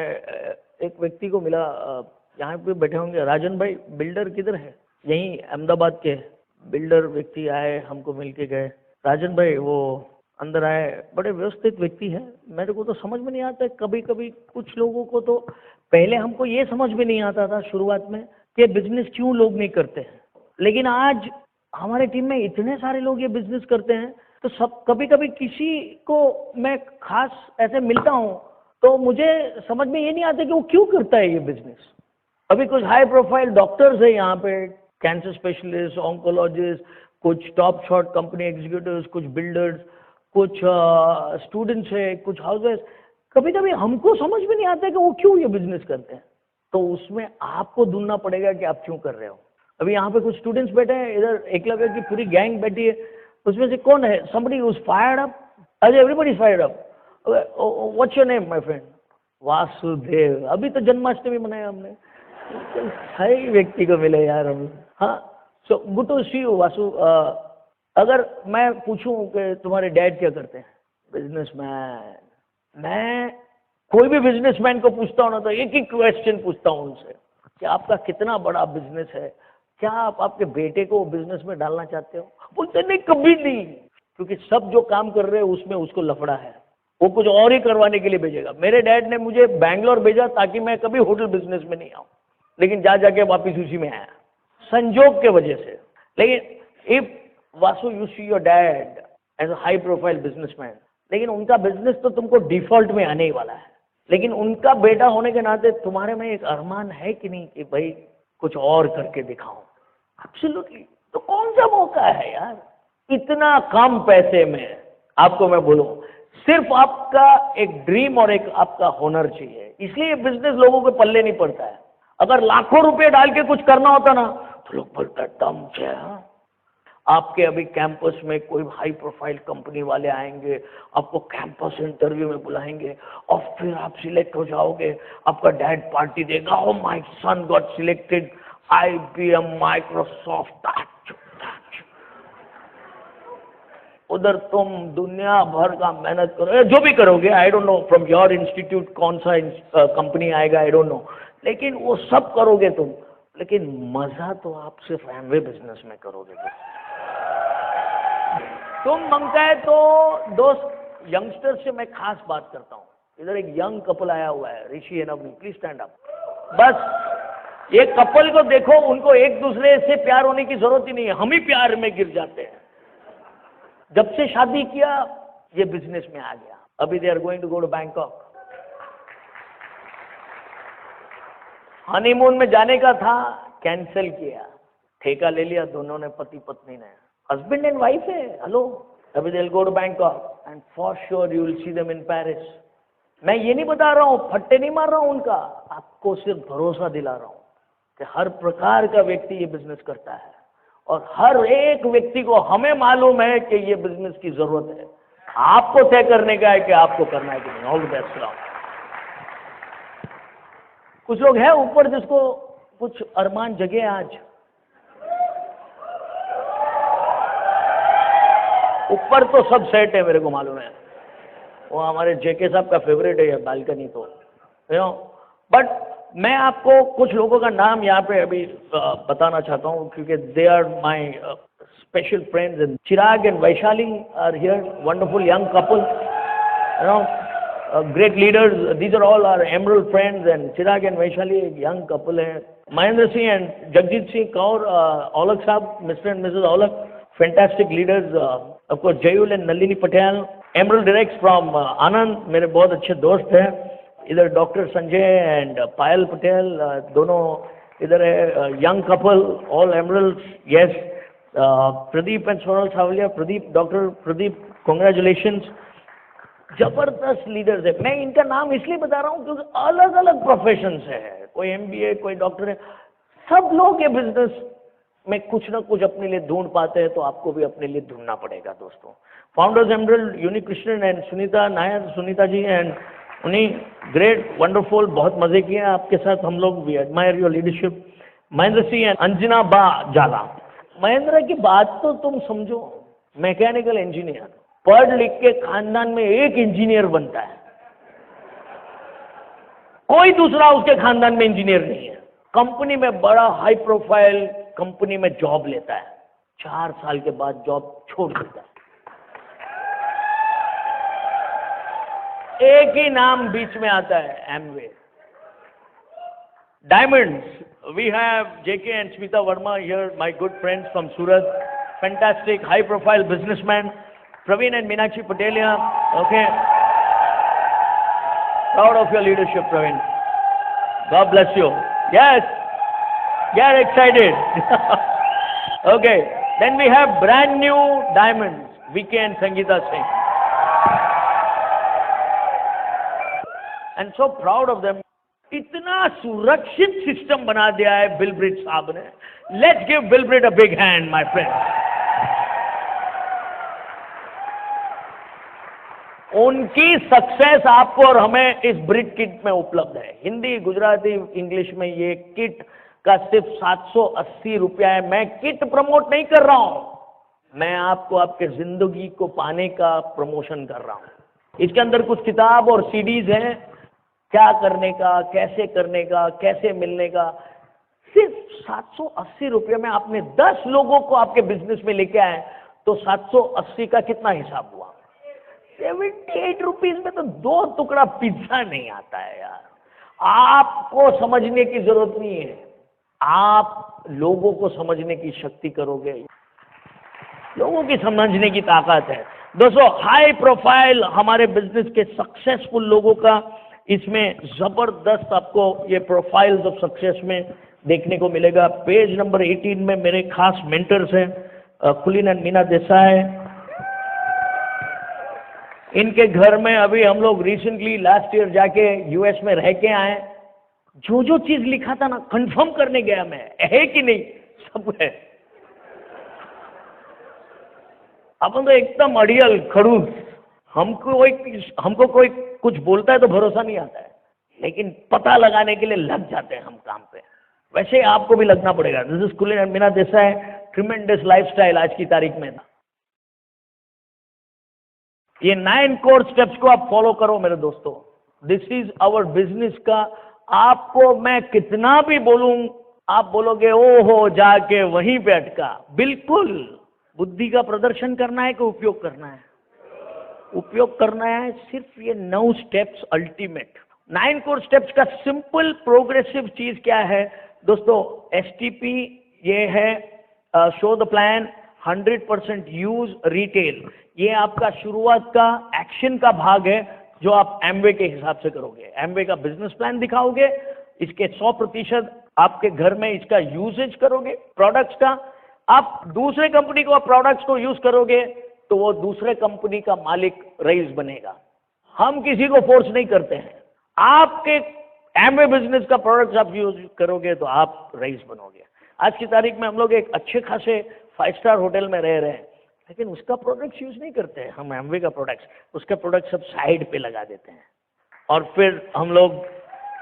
एक व्यक्ति को मिला, यहाँ पे बैठे होंगे राजन भाई, बिल्डर किधर है? यहीं अहमदाबाद के बिल्डर व्यक्ति आए, हमको मिल के गए। राजन भाई वो अंदर आए, बड़े व्यवस्थित व्यक्ति है। मेरे को तो समझ में नहीं आता, कभी कभी कुछ लोगों को तो पहले हमको ये समझ में नहीं आता था शुरुआत में कि बिजनेस क्यों लोग नहीं करते हैं, लेकिन आज हमारे टीम में इतने सारे लोग ये बिजनेस करते हैं। तो सब कभी कभी किसी को मैं खास ऐसे मिलता हूँ तो मुझे समझ में ये नहीं आता कि वो क्यों करता है ये बिजनेस। अभी कुछ हाई प्रोफाइल डॉक्टर्स है यहाँ पे, कैंसर स्पेशलिस्ट, ऑन्कोलॉजिस्ट, कुछ टॉप शॉट कंपनी एग्जीक्यूटिव्स, कुछ बिल्डर्स, कुछ स्टूडेंट्स है, कुछ हाउसेस। कभी कभी हमको समझ में नहीं आता कि वो क्यों ये बिजनेस करते हैं। तो उसमें आपको ढूंढना पड़ेगा कि आप क्यों कर रहे हो। अभी यहाँ पे कुछ स्टूडेंट्स बैठे हैं, इधर एकलव्य की पूरी गैंग बैठी है, उसमें से कौन है? somebody who's fired up? everybody is fired up. What's your name, my friend? Vasudev. अभी तो जन्माष्टमी मनाया हमने। सही व्यक्ति को मिले यार हम। हाँ, so good to see you Vasu. अगर मैं पूछूं कि तुम्हारे डैड क्या करते हैं? बिजनेसमैन। मैं कोई भी बिजनेसमैन को पूछता हूँ ना तो एक ही क्वेश्चन पूछता हूँ उनसे कि आपका कितना बड़ा बिजनेस है, क्या आप आपके बेटे को बिजनेस में डालना चाहते हो? बोलते नहीं, कभी नहीं, क्योंकि सब जो काम कर रहे हैं उसमें उसको लफड़ा है, वो कुछ और ही करवाने के लिए भेजेगा। मेरे डैड ने मुझे बैंगलोर भेजा ताकि मैं कभी होटल बिजनेस में नहीं आऊं, लेकिन जा जाके वापिस उसी में आया, संजोग के वजह से। लेकिन if Vasu you see your dad as a high profile businessman, लेकिन उनका बिजनेस तो तुमको डिफॉल्ट में आने ही वाला है, लेकिन उनका बेटा होने के नाते तुम्हारे में एक अरमान है कि नहीं कि भाई कुछ और करके दिखाऊं? एब्सोल्युटली। तो कौन सा मौका है यार, इतना कम पैसे में। आपको मैं बोलूं, सिर्फ आपका एक ड्रीम और एक आपका हुनर चाहिए, इसलिए बिजनेस लोगों के पल्ले नहीं पड़ता है। अगर लाखों रुपए डाल के कुछ करना होता ना तो लोग बोलते दम है। आपके अभी कैंपस में कोई हाई प्रोफाइल कंपनी वाले आएंगे, आपको कैंपस इंटरव्यू में बुलाएंगे और फिर आप सिलेक्ट हो जाओगे, आपका डैड पार्टी देगा, oh my son got selected IBM, Microsoft. उधर तुम दुनिया भर का मेहनत करो, जो भी करोगे, I don't know from your institute कौन सा कंपनी आएगा, आई डोंट नो, लेकिन वो सब करोगे तुम, लेकिन मजा तो आप सिर्फ एमवे बिजनेस में करोगे। तुम मांगता है तो दोस्त यंगस्टर से मैं खास बात करता हूँ। इधर एक यंग कपल आया हुआ है, Rishi and Avni, please stand up. बस ये कपल को देखो, उनको एक दूसरे से प्यार होने की जरूरत ही नहीं है, हम ही प्यार में गिर जाते हैं। जब से शादी किया ये बिजनेस में आ गया। अभी they are going to go to Bangkok. Honeymoon में जाने का था, कैंसिल किया, ठेका ले लिया दोनों ने, पति पत्नी ने, हस्बैंड एंड वाइफ है, हेलो, अभी they'll go to Bangkok and for sure you will see them in Paris. मैं ये नहीं बता रहा हूँ, फट्टे नहीं मार रहा हूँ उनका, आपको सिर्फ भरोसा दिला रहा हूँ कि हर प्रकार का व्यक्ति ये बिजनेस करता है और हर एक व्यक्ति को हमें मालूम है कि ये बिजनेस की जरूरत है, आपको तय करने का है कि आपको करना है कि नहीं। All the best. कुछ लोग हैं ऊपर जिसको कुछ अरमान जगे आज, ऊपर तो सब सेट है, मेरे को मालूम है, वो हमारे जेके साहब का फेवरेट है ये बालकनी, तो यू नो। बट मैं आपको कुछ लोगों का नाम यहाँ पे अभी बताना चाहता हूँ क्योंकि they are my special friends. And Chirag and Vaishali are here, wonderful young couple, you know, great leaders. These are all our emerald friends, and Chirag and Vaishali एक young couple है। Mahendra Singh and Jagjit Singh Kaur, Aulak साहब, Mr. and Mrs. Aulak, fantastic leaders. Of course, Jayul and Nalini Patel, emerald directs from Anand, मेरे बहुत अच्छे दोस्त हैं। इधर doctor Sanjay and पायल पटेल, दोनों इधर है, young couple, all emeralds, yes। Pradeep and Sonal Savaliya, Pradeep, doctor Pradeep, congratulations। जबरदस्त लीडर्स है। मैं इनका नाम इसलिए बता रहा हूँ क्योंकि अलग अलग प्रोफेशन से है, कोई एमबीए, कोई डॉक्टर है, सब लोग ये बिजनेस में कुछ ना कुछ अपने लिए ढूंढ पाते हैं, तो आपको भी अपने लिए ढूंढना पड़ेगा दोस्तों। Founders emerald, Unni Krishnan and Sunita Nair, Sunita ji and उन्हीं, ग्रेट, वंडरफुल, बहुत मजे किए आपके साथ हम लोग, we admire your leadership. Mahendra Singh and Anjana Ba Jala. Mahendra की बात तो तुम समझो, मैकेनिकल इंजीनियर, पढ़ लिख के खानदान में एक इंजीनियर बनता है, कोई दूसरा उसके खानदान में इंजीनियर नहीं है। कंपनी में बड़ा हाई प्रोफाइल कंपनी में जॉब लेता है, 4 साल के बाद जॉब छोड़ देता है। एक ही नाम बीच में आता है, Amway. Diamonds, we have JK and Smita Verma here, my good friends from Surat, fantastic high profile businessman. Praveen and Meenakshi Patelia, okay. Proud of your leadership, Praveen. God bless you. Yes, get excited. Okay, then we have brand new diamonds, VK and Sangeeta Singh. And so proud of them. इतना सुरक्षित system बना दिया है Bill Britt साहब ने। Let's give Bill Britt a big hand, my friends. उनकी success आपको और हमें इस ब्रिट किट में उपलब्ध है। हिंदी, गुजराती, इंग्लिश में ये किट का सिर्फ 780 रुपया है। मैं किट प्रमोट नहीं कर रहा हूं, मैं आपको आपके जिंदगी को पाने का प्रमोशन कर रहा हूं। इसके अंदर कुछ किताब और सीडीज हैं, क्या करने का, कैसे मिलने का। सिर्फ 780 रुपये में आपने 10 लोगों को आपके बिजनेस में लेके आए, तो 780 का कितना हिसाब हुआ? 78 रुपीज में तो 2 टुकड़ा पिज्जा नहीं आता है यार। आपको समझने की जरूरत नहीं है, आप लोगों को समझने की शक्ति करोगे, लोगों की समझने की ताकत है दोस्तों। हाई प्रोफाइल हमारे बिजनेस के सक्सेसफुल लोगों का इसमें जबरदस्त आपको ये प्रोफाइल्स ऑफ सक्सेस में देखने को मिलेगा। पेज नंबर 18 में मेरे खास मेंटर्स हैं, कुलीन एंड मीना देसाई। इनके घर में अभी हम लोग रिसेंटली लास्ट ईयर जाके यूएस में रह के आए। जो जो चीज लिखा था ना, कंफर्म करने गया मैं, है कि नहीं, सब है। अपन तो एकदम अड़ियल खड़ूस, हमको कोई कुछ बोलता है तो भरोसा नहीं आता है, लेकिन पता लगाने के लिए लग जाते हैं हम काम पे। वैसे आपको भी लगना पड़ेगा। दिस इज कुलीन and Meena Desai, tremendous lifestyle आज की तारीख में। ये 9 कोर स्टेप्स को आप फॉलो करो मेरे दोस्तों। दिस इज आवर बिजनेस का। आपको मैं कितना भी बोलूं, आप बोलोगे ओ हो जाके वहीं पे अटका। बिल्कुल, बुद्धि का प्रदर्शन करना है कि उपयोग करना है? उपयोग करना है। सिर्फ ये 9 स्टेप्स अल्टीमेट 9 कोर स्टेप्स का सिंपल प्रोग्रेसिव चीज क्या है दोस्तों? एसटीपी ये है, show the plan, 100% use retail. ये आपका शुरुआत का एक्शन का भाग है जो आप एमवे के हिसाब से करोगे। एमवे का बिजनेस प्लान दिखाओगे, इसके 100% आपके घर में इसका यूजेज करोगे प्रोडक्ट्स का, आप दूसरे कंपनी को प्रोडक्ट्स को यूज करोगे तो वो दूसरे कंपनी का मालिक रईस बनेगा। हम किसी को फोर्स नहीं करते हैं। आपके एमवे बिजनेस का प्रोडक्ट्स आप यूज करोगे तो आप रईस बनोगे। आज की तारीख में हम लोग एक अच्छे खासे 5 स्टार होटल में रह रहे हैं, लेकिन उसका प्रोडक्ट्स यूज नहीं करते हैं हम एमवे का प्रोडक्ट्स, उसके प्रोडक्ट्स सब साइड पे लगा देते हैं और फिर हम लोग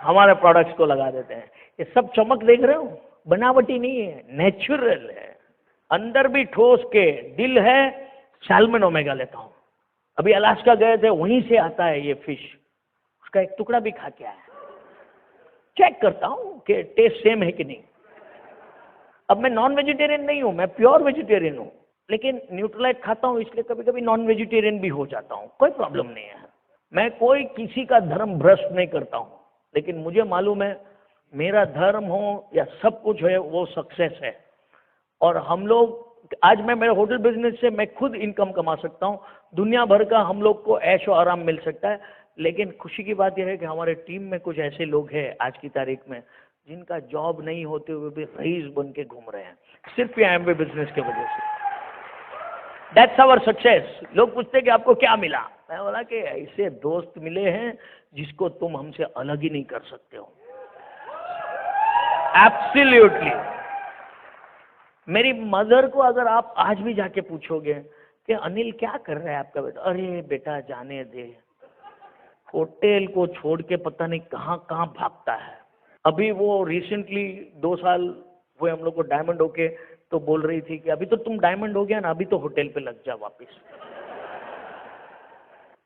हमारे प्रोडक्ट्स को लगा देते हैं। ये सब चमक देख रहे हो, बनावटी नहीं है, नेचुरल है, अंदर भी ठोस के दिल है। सैल्मन ओमेगा लेता हूँ, अभी अलास्का गए थे, वहीं से आता है ये फिश, उसका एक टुकड़ा भी खा के आया, चेक करता हूँ कि टेस्ट सेम है कि नहीं। अब मैं नॉन वेजिटेरियन नहीं हूँ, मैं प्योर वेजिटेरियन हूँ, लेकिन न्यूट्रलाइट खाता हूँ, इसलिए कभी कभी नॉन वेजिटेरियन भी हो जाता हूँ, कोई प्रॉब्लम नहीं है। मैं कोई किसी का धर्म भ्रष्ट नहीं करता हूँ, लेकिन मुझे मालूम है मेरा धर्म हो या सब कुछ है वो सक्सेस है। और हम लोग आज मैं मेरे होटल बिजनेस से मैं खुद इनकम कमा सकता हूँ, दुनिया भर का हम लोग को ऐशो आराम मिल सकता है। लेकिन खुशी की बात यह है कि हमारे टीम में कुछ ऐसे लोग हैं आज की तारीख में जिनका जॉब नहीं होते हुए भी रईस बन के घूम रहे हैं, सिर्फ ये एमवे बिजनेस की वजह से। That's our success. लोग पूछते हैं कि आपको क्या मिला, मैं बोला कि ऐसे दोस्त मिले हैं जिसको तुम हमसे अलग ही नहीं कर सकते हो। एब्सोल्युटली। मेरी मदर को अगर आप आज भी जाके पूछोगे कि अनिल क्या कर रहा है आपका बेटा, अरे बेटा जाने दे, होटल को छोड़ के पता नहीं कहाँ कहाँ भागता है। अभी वो रिसेंटली 2 साल हुए हम लोग को डायमंड होके, तो बोल रही थी कि अभी तो तुम डायमंड हो गया ना, अभी तो होटल पे लग जा वापिस।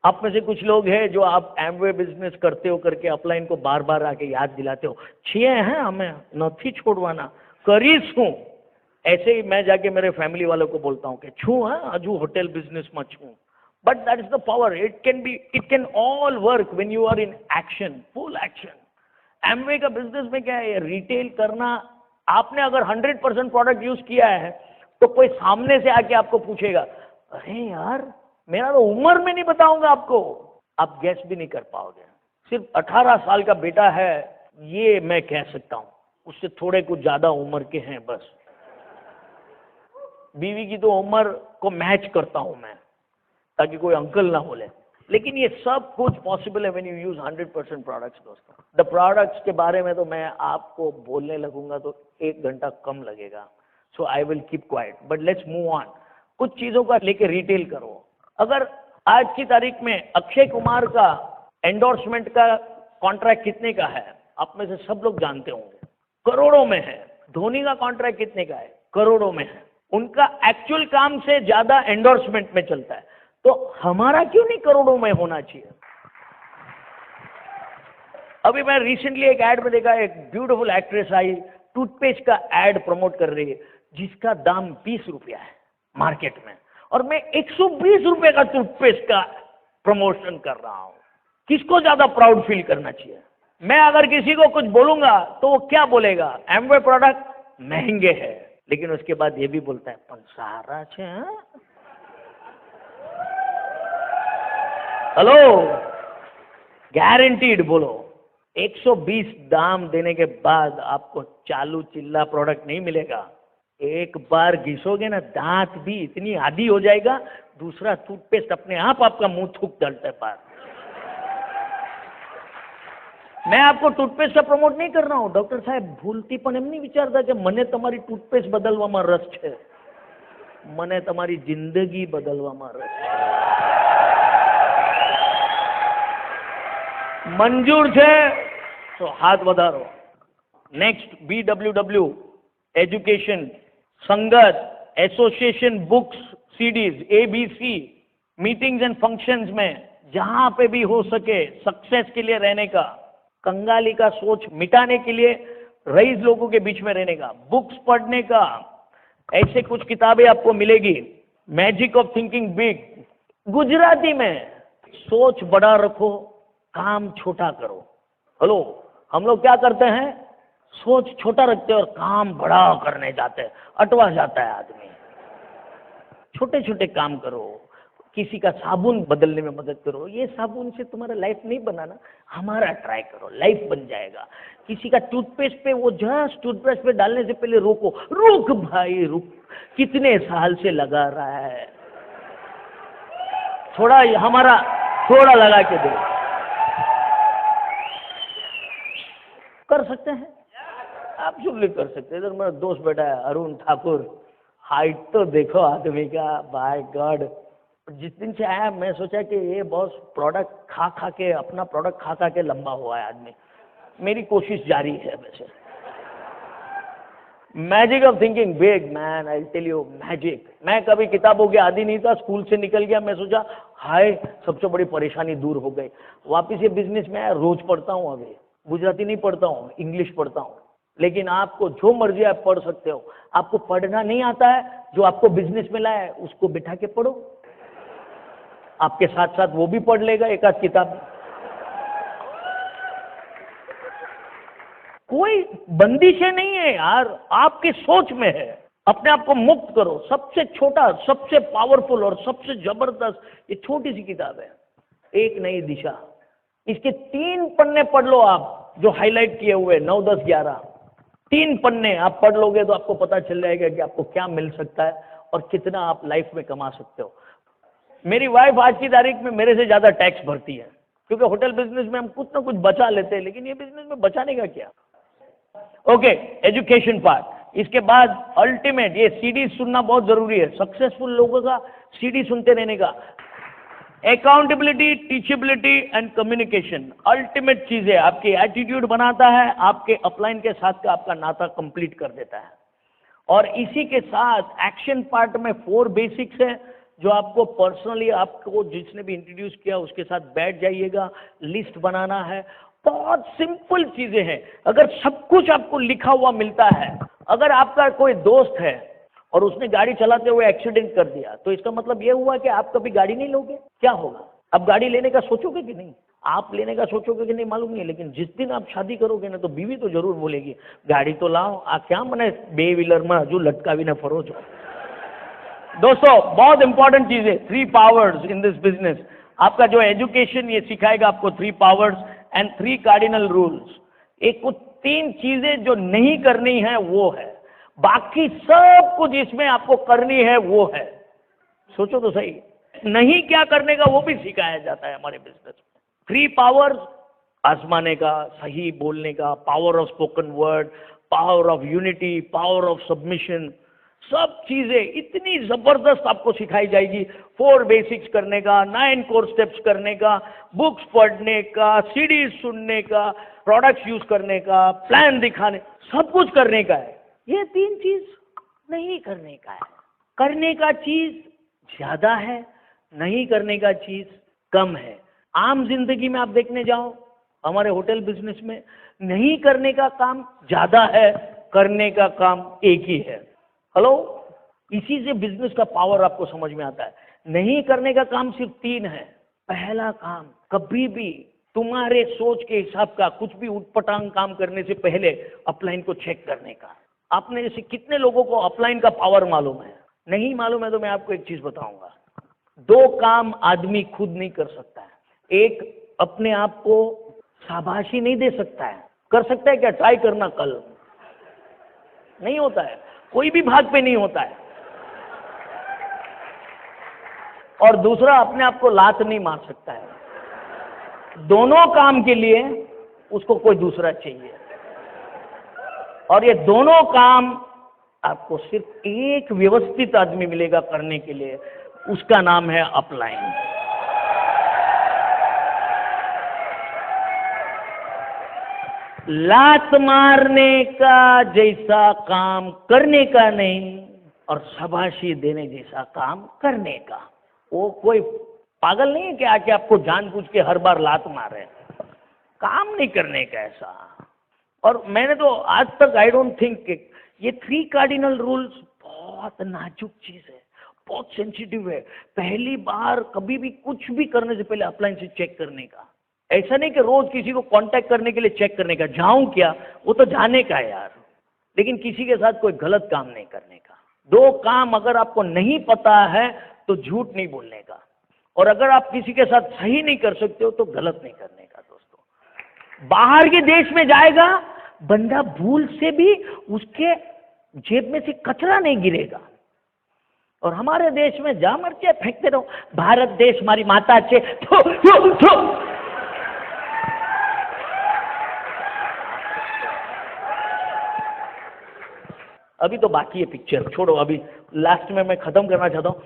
आप में से कुछ लोग हैं जो आप एमवे बिजनेस करते हो करके अपलाइन को बार बार आके याद दिलाते हो, छिए हैं हमें नथी छोड़वाना, करीस हूँ। ऐसे ही मैं जाके मेरे फैमिली वालों को बोलता हूँ कि छू है अजू होटल बिजनेस में छू। But that is the power, it can all work when you are in action, full action. Amway का बिजनेस में क्या है, रिटेल करना। आपने अगर 100% प्रोडक्ट यूज किया है तो कोई सामने से आके आपको पूछेगा, अरे यार मेरा तो उम्र में नहीं बताऊंगा आपको, आप गैस भी नहीं कर पाओगे। सिर्फ 18 साल का बेटा है ये मैं कह सकता हूँ, उससे थोड़े कुछ ज्यादा उम्र के हैं बस। बीवी की तो उम्र को मैच करता हूं मैं, ताकि कोई अंकल ना बोले। लेकिन ये सब कुछ पॉसिबल है व्हेन यू यूज 100% प्रोडक्ट्स। दोस्तों, द प्रोडक्ट्स के बारे में तो मैं आपको बोलने लगूंगा तो 1 घंटा कम लगेगा, so I will keep quiet. But let's move on. कुछ चीजों का लेके रिटेल करो। अगर आज की तारीख में अक्षय कुमार का एंडोर्समेंट का कॉन्ट्रैक्ट कितने का है, आप में से सब लोग जानते होंगे, करोड़ों में है। धोनी का कॉन्ट्रैक्ट कितने का है, करोड़ों में है। उनका एक्चुअल काम से ज्यादा एंडोर्समेंट में चलता है, तो हमारा क्यों नहीं करोड़ों में होना चाहिए। अभी मैं रिसेंटली एक एड में देखा, एक ब्यूटीफुल एक्ट्रेस आई, टूथपेस्ट का एड प्रमोट कर रही है जिसका दाम 20 रुपया है मार्केट में, और मैं 120 रुपए का टूथपेस्ट का प्रमोशन कर रहा हूं। किसको ज्यादा प्राउड फील करना चाहिए। मैं अगर किसी को कुछ बोलूंगा तो वो क्या बोलेगा, एमवे प्रोडक्ट महंगे हैं, लेकिन उसके बाद ये भी बोलता है पण सारा छे। हेलो, गारंटीड बोलो 120 दाम देने के बाद आपको चालू चिल्ला प्रोडक्ट नहीं मिलेगा। एक बार घिसोगे ना, दांत भी इतनी आदी हो जाएगा, दूसरा टूथपेस्ट अपने आप आपका मुंह थूक डालता है पार। मैं आपको टूथपेस्ट से प्रमोट नहीं कर रहा हूं डॉक्टर साहब, भूलती पण એમ નહીં વિચારતા કે મને તમારી ટૂથપેસ્ટ બદલવામાં રસ છે, મને તમારી જિંદગી બદલવામાં રસ છે। મંજૂર છે તો હાથ વધારો। નેક્स्ट BWW एजुकेशन, संगत, association, books, CDs, ABC, meetings and functions में जहां पे भी हो सके सक्सेस के लिए रहने का, कंगाली का सोच मिटाने के लिए रईस लोगों के बीच में रहने का, बुक्स पढ़ने का। ऐसे कुछ किताबें आपको मिलेगी। Magic of thinking big, Gujarati में, सोच बड़ा रखो काम छोटा करो। हेलो, हम लोग क्या करते हैं, सोच छोटा रखते हैं और काम बड़ा करने जाते हैं, अटवा जाता है आदमी। छोटे छोटे काम करो। किसी का साबुन बदलने में मदद करो। ये साबुन से तुम्हारा लाइफ नहीं बनाना, हमारा ट्राई करो, लाइफ बन जाएगा। किसी का टूथपेस्ट पे वो जस्ट टूथब्रश पे डालने से पहले रोको, रुक भाई रुक, कितने साल से लगा रहा है, थोड़ा हमारा थोड़ा लगा के दो। कर सकते हैं, एब्सोल्युटली कर सकते हैं। इधर मेरा दोस्त बैठा है अरुण ठाकुर, हाइट तो देखो आदमी का, बाय गॉड। जिस दिन से आया मैं सोचा कि ये बॉस प्रोडक्ट खा खा के, अपना प्रोडक्ट खा खा के लंबा हुआ है आदमी। मेरी कोशिश जारी है वैसे। Magic of thinking big man, I tell you magic. मैं कभी किताबों के आदी नहीं था, स्कूल से निकल गया, मैं सोचा हाय सबसे बड़ी परेशानी दूर हो गई। वापिस ये बिजनेस में आया, रोज पढ़ता हूँ। अभी गुजराती नहीं पढ़ता हूँ, इंग्लिश पढ़ता हूँ। लेकिन आपको जो मर्जी आप पढ़ सकते हो। आपको पढ़ना नहीं आता है, जो आपको बिजनेस में लाया है उसको बिठा के पढ़ो, आपके साथ साथ वो भी पढ़ लेगा एक आध किताब। कोई बंदिशें नहीं है यार, आपकी सोच में है। अपने आप को मुक्त करो। सबसे छोटा, सबसे पावरफुल और सबसे जबरदस्त ये छोटी सी किताब है, एक नई दिशा। इसके 3 पन्ने पढ़ लो आप, जो हाईलाइट किए हुए 9, 10, 11 3 पन्ने आप पढ़ लोगे तो आपको पता चल जाएगा कि आपको क्या मिल सकता है और कितना आप लाइफ में कमा सकते हो। मेरी वाइफ आज की तारीख में मेरे से ज्यादा टैक्स भरती है, क्योंकि होटल बिजनेस में हम कुछ ना कुछ बचा लेते हैं, लेकिन ये बिजनेस में बचाने का क्या। Okay, education part. इसके बाद अल्टीमेट, ये सीडी सुनना बहुत जरूरी है सक्सेसफुल लोगों का, सीडी सुनते रहने का। Accountability, teachability and communication ultimate चीज है। आपकी एटीट्यूड बनाता है, आपके अपलाइन के साथ का आपका नाता कंप्लीट कर देता है। और इसी के साथ एक्शन पार्ट में 4 बेसिक्स है, जो आपको पर्सनली, आपको जिसने भी इंट्रोड्यूस किया उसके साथ बैठ जाइएगा, लिस्ट बनाना है। बहुत सिंपल चीजें हैं। अगर सब कुछ आपको लिखा हुआ मिलता है, अगर आपका कोई दोस्त है और उसने गाड़ी चलाते हुए एक्सीडेंट कर दिया, तो इसका मतलब यह हुआ कि आप कभी गाड़ी नहीं लोगे। क्या होगा? अब गाड़ी लेने का सोचोगे कि नहीं? आप लेने का सोचोगे कि नहीं मालूम नहीं, लेकिन जिस दिन आप शादी करोगे ना, तो बीवी तो जरूर बोलेगी गाड़ी तो लाओ। आ क्या मने 2 व्हीलर में हजू लटकावी ने फरो छो। दोस्तों बहुत इंपॉर्टेंट चीज है 3 पावर्स इन दिस बिजनेस। आपका जो एजुकेशन ये सिखाएगा आपको 3 पावर्स एंड 3 कार्डिनल रूल्स। एक कुछ 3 चीजें जो नहीं करनी है वो है, बाकी सब कुछ इसमें आपको करनी है वो है। सोचो तो सही, नहीं क्या करने का वो भी सिखाया जाता है हमारे बिजनेस में। 3 पावर्स, आजमाने का, सही बोलने का, power of spoken word, power of unity, power of submission, सब चीजें इतनी जबरदस्त आपको सिखाई जाएगी। 4 बेसिक्स करने का, 9 कोर स्टेप्स करने का, बुक्स पढ़ने का, सीडीज सुनने का, प्रोडक्ट्स यूज करने का, प्लान दिखाने, सब कुछ करने का है। ये 3 चीज नहीं करने का है। करने का चीज ज्यादा है, नहीं करने का चीज कम है। आम जिंदगी में आप देखने जाओ, हमारे होटल बिजनेस में नहीं करने का काम ज्यादा है, करने का काम एक ही है। हेलो, इसी से बिजनेस का पावर आपको समझ में आता है। नहीं करने का काम सिर्फ 3 है। पहला काम, कभी भी तुम्हारे सोच के हिसाब का कुछ भी उटपटांग काम करने से पहले अपलाइन को चेक करने का। आपने जैसे कितने लोगों को अपलाइन का पावर मालूम है? नहीं मालूम है तो मैं आपको एक चीज बताऊंगा। 2 काम आदमी खुद नहीं कर सकता है। एक, अपने आप को शाबाशी नहीं दे सकता है। कर सकता है क्या? ट्राई करना, कल नहीं होता है, कोई भी भाग पे नहीं होता है। और दूसरा, अपने आप को लात नहीं मार सकता है। दोनों काम के लिए उसको कोई दूसरा चाहिए, और ये दोनों काम आपको सिर्फ एक व्यवस्थित आदमी मिलेगा करने के लिए, उसका नाम है अपलाइन। लात मारने का जैसा काम करने का नहीं, और शाबाशी देने जैसा काम करने का। वो कोई पागल नहीं है कि आके आपको जानबूझ के हर बार लात मारे। काम नहीं करने का ऐसा। और मैंने तो आज तक आई डोंट थिंक ये 3 कार्डिनल रूल्स बहुत नाजुक चीज है, बहुत सेंसिटिव है। पहली बार कभी भी कुछ भी करने से पहले अपलाइन से चेक करने का। ऐसा नहीं कि रोज किसी को कांटेक्ट करने के लिए चेक करने का, जाऊं क्या, वो तो जाने का है यार, लेकिन किसी के साथ कोई गलत काम नहीं करने का। 2 काम अगर आपको नहीं पता है तो झूठ नहीं बोलने का। और अगर आप किसी के साथ सही नहीं कर सकते हो तो गलत नहीं करने का दोस्तों। बाहर के देश में जाएगा बंदा भूल से भी उसके जेब में से कचरा नहीं गिरेगा, और हमारे देश में जा मर्चे फेंकते रहो, भारत देश हमारी माता छे, अभी तो बाकी है पिक्चर, छोड़ो, अभी लास्ट में मैं खत्म करना चाहता हूँ।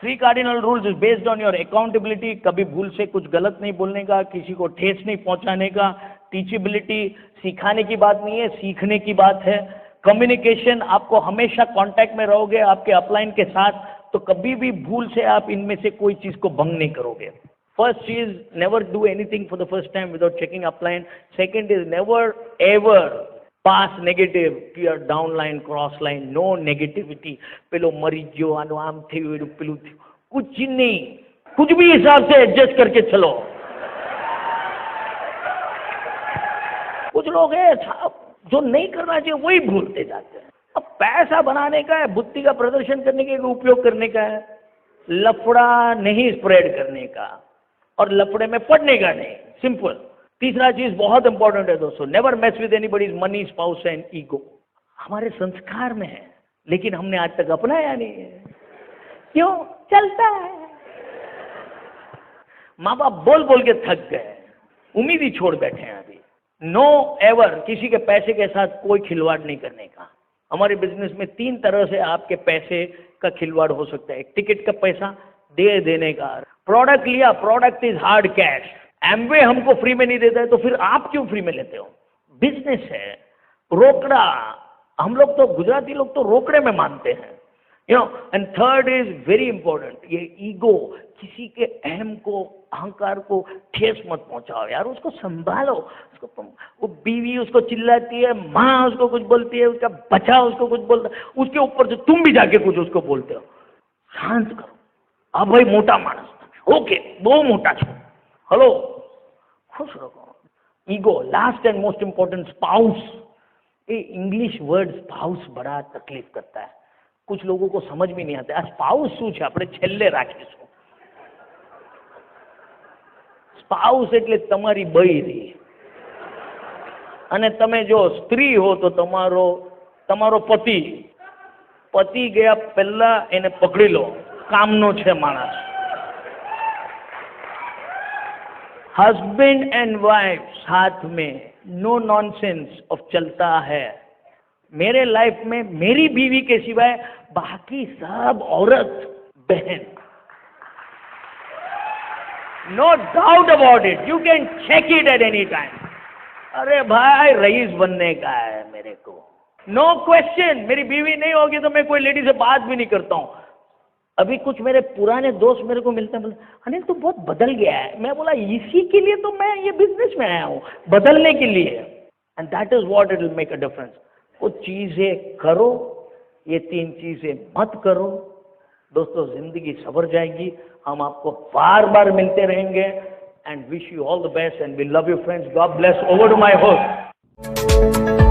3 cardinal rules is based on your accountability. कभी भूल से कुछ गलत नहीं बोलने का, किसी को ठेस नहीं पहुंचाने का। टीचेबिलिटी, सिखाने की बात नहीं है, सीखने की बात है। कम्युनिकेशन, आपको हमेशा कांटेक्ट में रहोगे आपके अपलाइन के साथ, तो कभी भी भूल से आप इनमें से कोई चीज को भंग नहीं करोगे। फर्स्ट चीज, never do anything for the first time without checking upline. Second is never ever pass negative to your down line, cross line, no negativity. पेलो मरी गयो, आनो आम थयुं, पेलुं थयुं, कुछ नहीं, कुछ भी हिसाब से एडजस्ट करके चलो। कुछ लोग हैं जो नहीं करना चाहिए वही भूलते जाते हैं। अब पैसा बनाने का है, बुद्धि का प्रदर्शन करने के लिए उपयोग करने का है, लफड़ा नहीं स्प्रेड करने का, और लफड़े में पड़ने का नहीं, सिंपल। तीसरा चीज बहुत इंपॉर्टेंट है दोस्तों, never match with anybody's money, spouse and ego. हमारे संस्कार में है लेकिन हमने आज तक अपनाया नहीं है। क्यों? चलता है। माँ बाप बोल बोल के थक गए, उम्मीद ही छोड़ बैठे हैं अभी। नो एवर किसी के पैसे के साथ कोई खिलवाड़ नहीं करने का। हमारे बिजनेस में 3 तरह से आपके पैसे का खिलवाड़ हो सकता है। टिकट का पैसा दे देने का, प्रोडक्ट लिया, product is hard cash, Amway हमको फ्री में नहीं देता है तो फिर आप क्यों फ्री में लेते हो? बिजनेस है, रोकड़ा, हम लोग तो गुजराती लोग तो रोकड़े में मानते हैं, you know. And third is very important, ये ईगो, किसी के अहम को, अहंकार को ठेस मत पहुंचाओ यार, उसको संभालो। उसको, वो बीवी उसको चिल्लाती है, माँ उसको कुछ बोलती है, उसका बच्चा उसको कुछ बोलता है, उसके ऊपर से तुम भी जाके कुछ उसको बोलते हो। शांत करो। अब भाई मोटा मानस, ओके बहू मोटा छो, हेलो, खुश रखो। Ego, last and most important, spouse. ये इंग्लिश वर्ड स्पाउस बड़ा तकलीफ करता है, कुछ लोगों को समझ में नहीं आता। स्पाउस શું છે? આપણે છેલ્લે રાખીશું। સ્પાઉસ એટલે તમારી બૈરી, અને તમે જો સ્ત્રી હો તો તમારો પતિ ગયા પહેલા એને પકડી લો, કામનો છે માણસ। हस्बैंड एंड वाइफ साथ में, नो नॉनसेंस ऑफ चलता है। मेरे लाइफ में मेरी बीवी के सिवाय बाकी सब औरत बहन, no doubt about it, you can check it at any time. अरे भाई रईस बनने का है मेरे को, नो क्वेश्चन। मेरी बीवी नहीं होगी तो मैं कोई लेडी से बात भी नहीं करता हूँ। अभी कुछ मेरे पुराने दोस्त मेरे को मिलते हैं, बोले अनिल तू बहुत बदल गया है। मैं बोला इसी के लिए तो मैं ये बिजनेस में आया हूँ, बदलने के लिए। And that is what it will make a difference. कुछ चीजें करो, ये 3 चीजें मत करो, दोस्तों जिंदगी सवर जाएगी। हम आपको बार बार मिलते रहेंगे। And wish you all the best and we love you friends. God bless. Over to my host.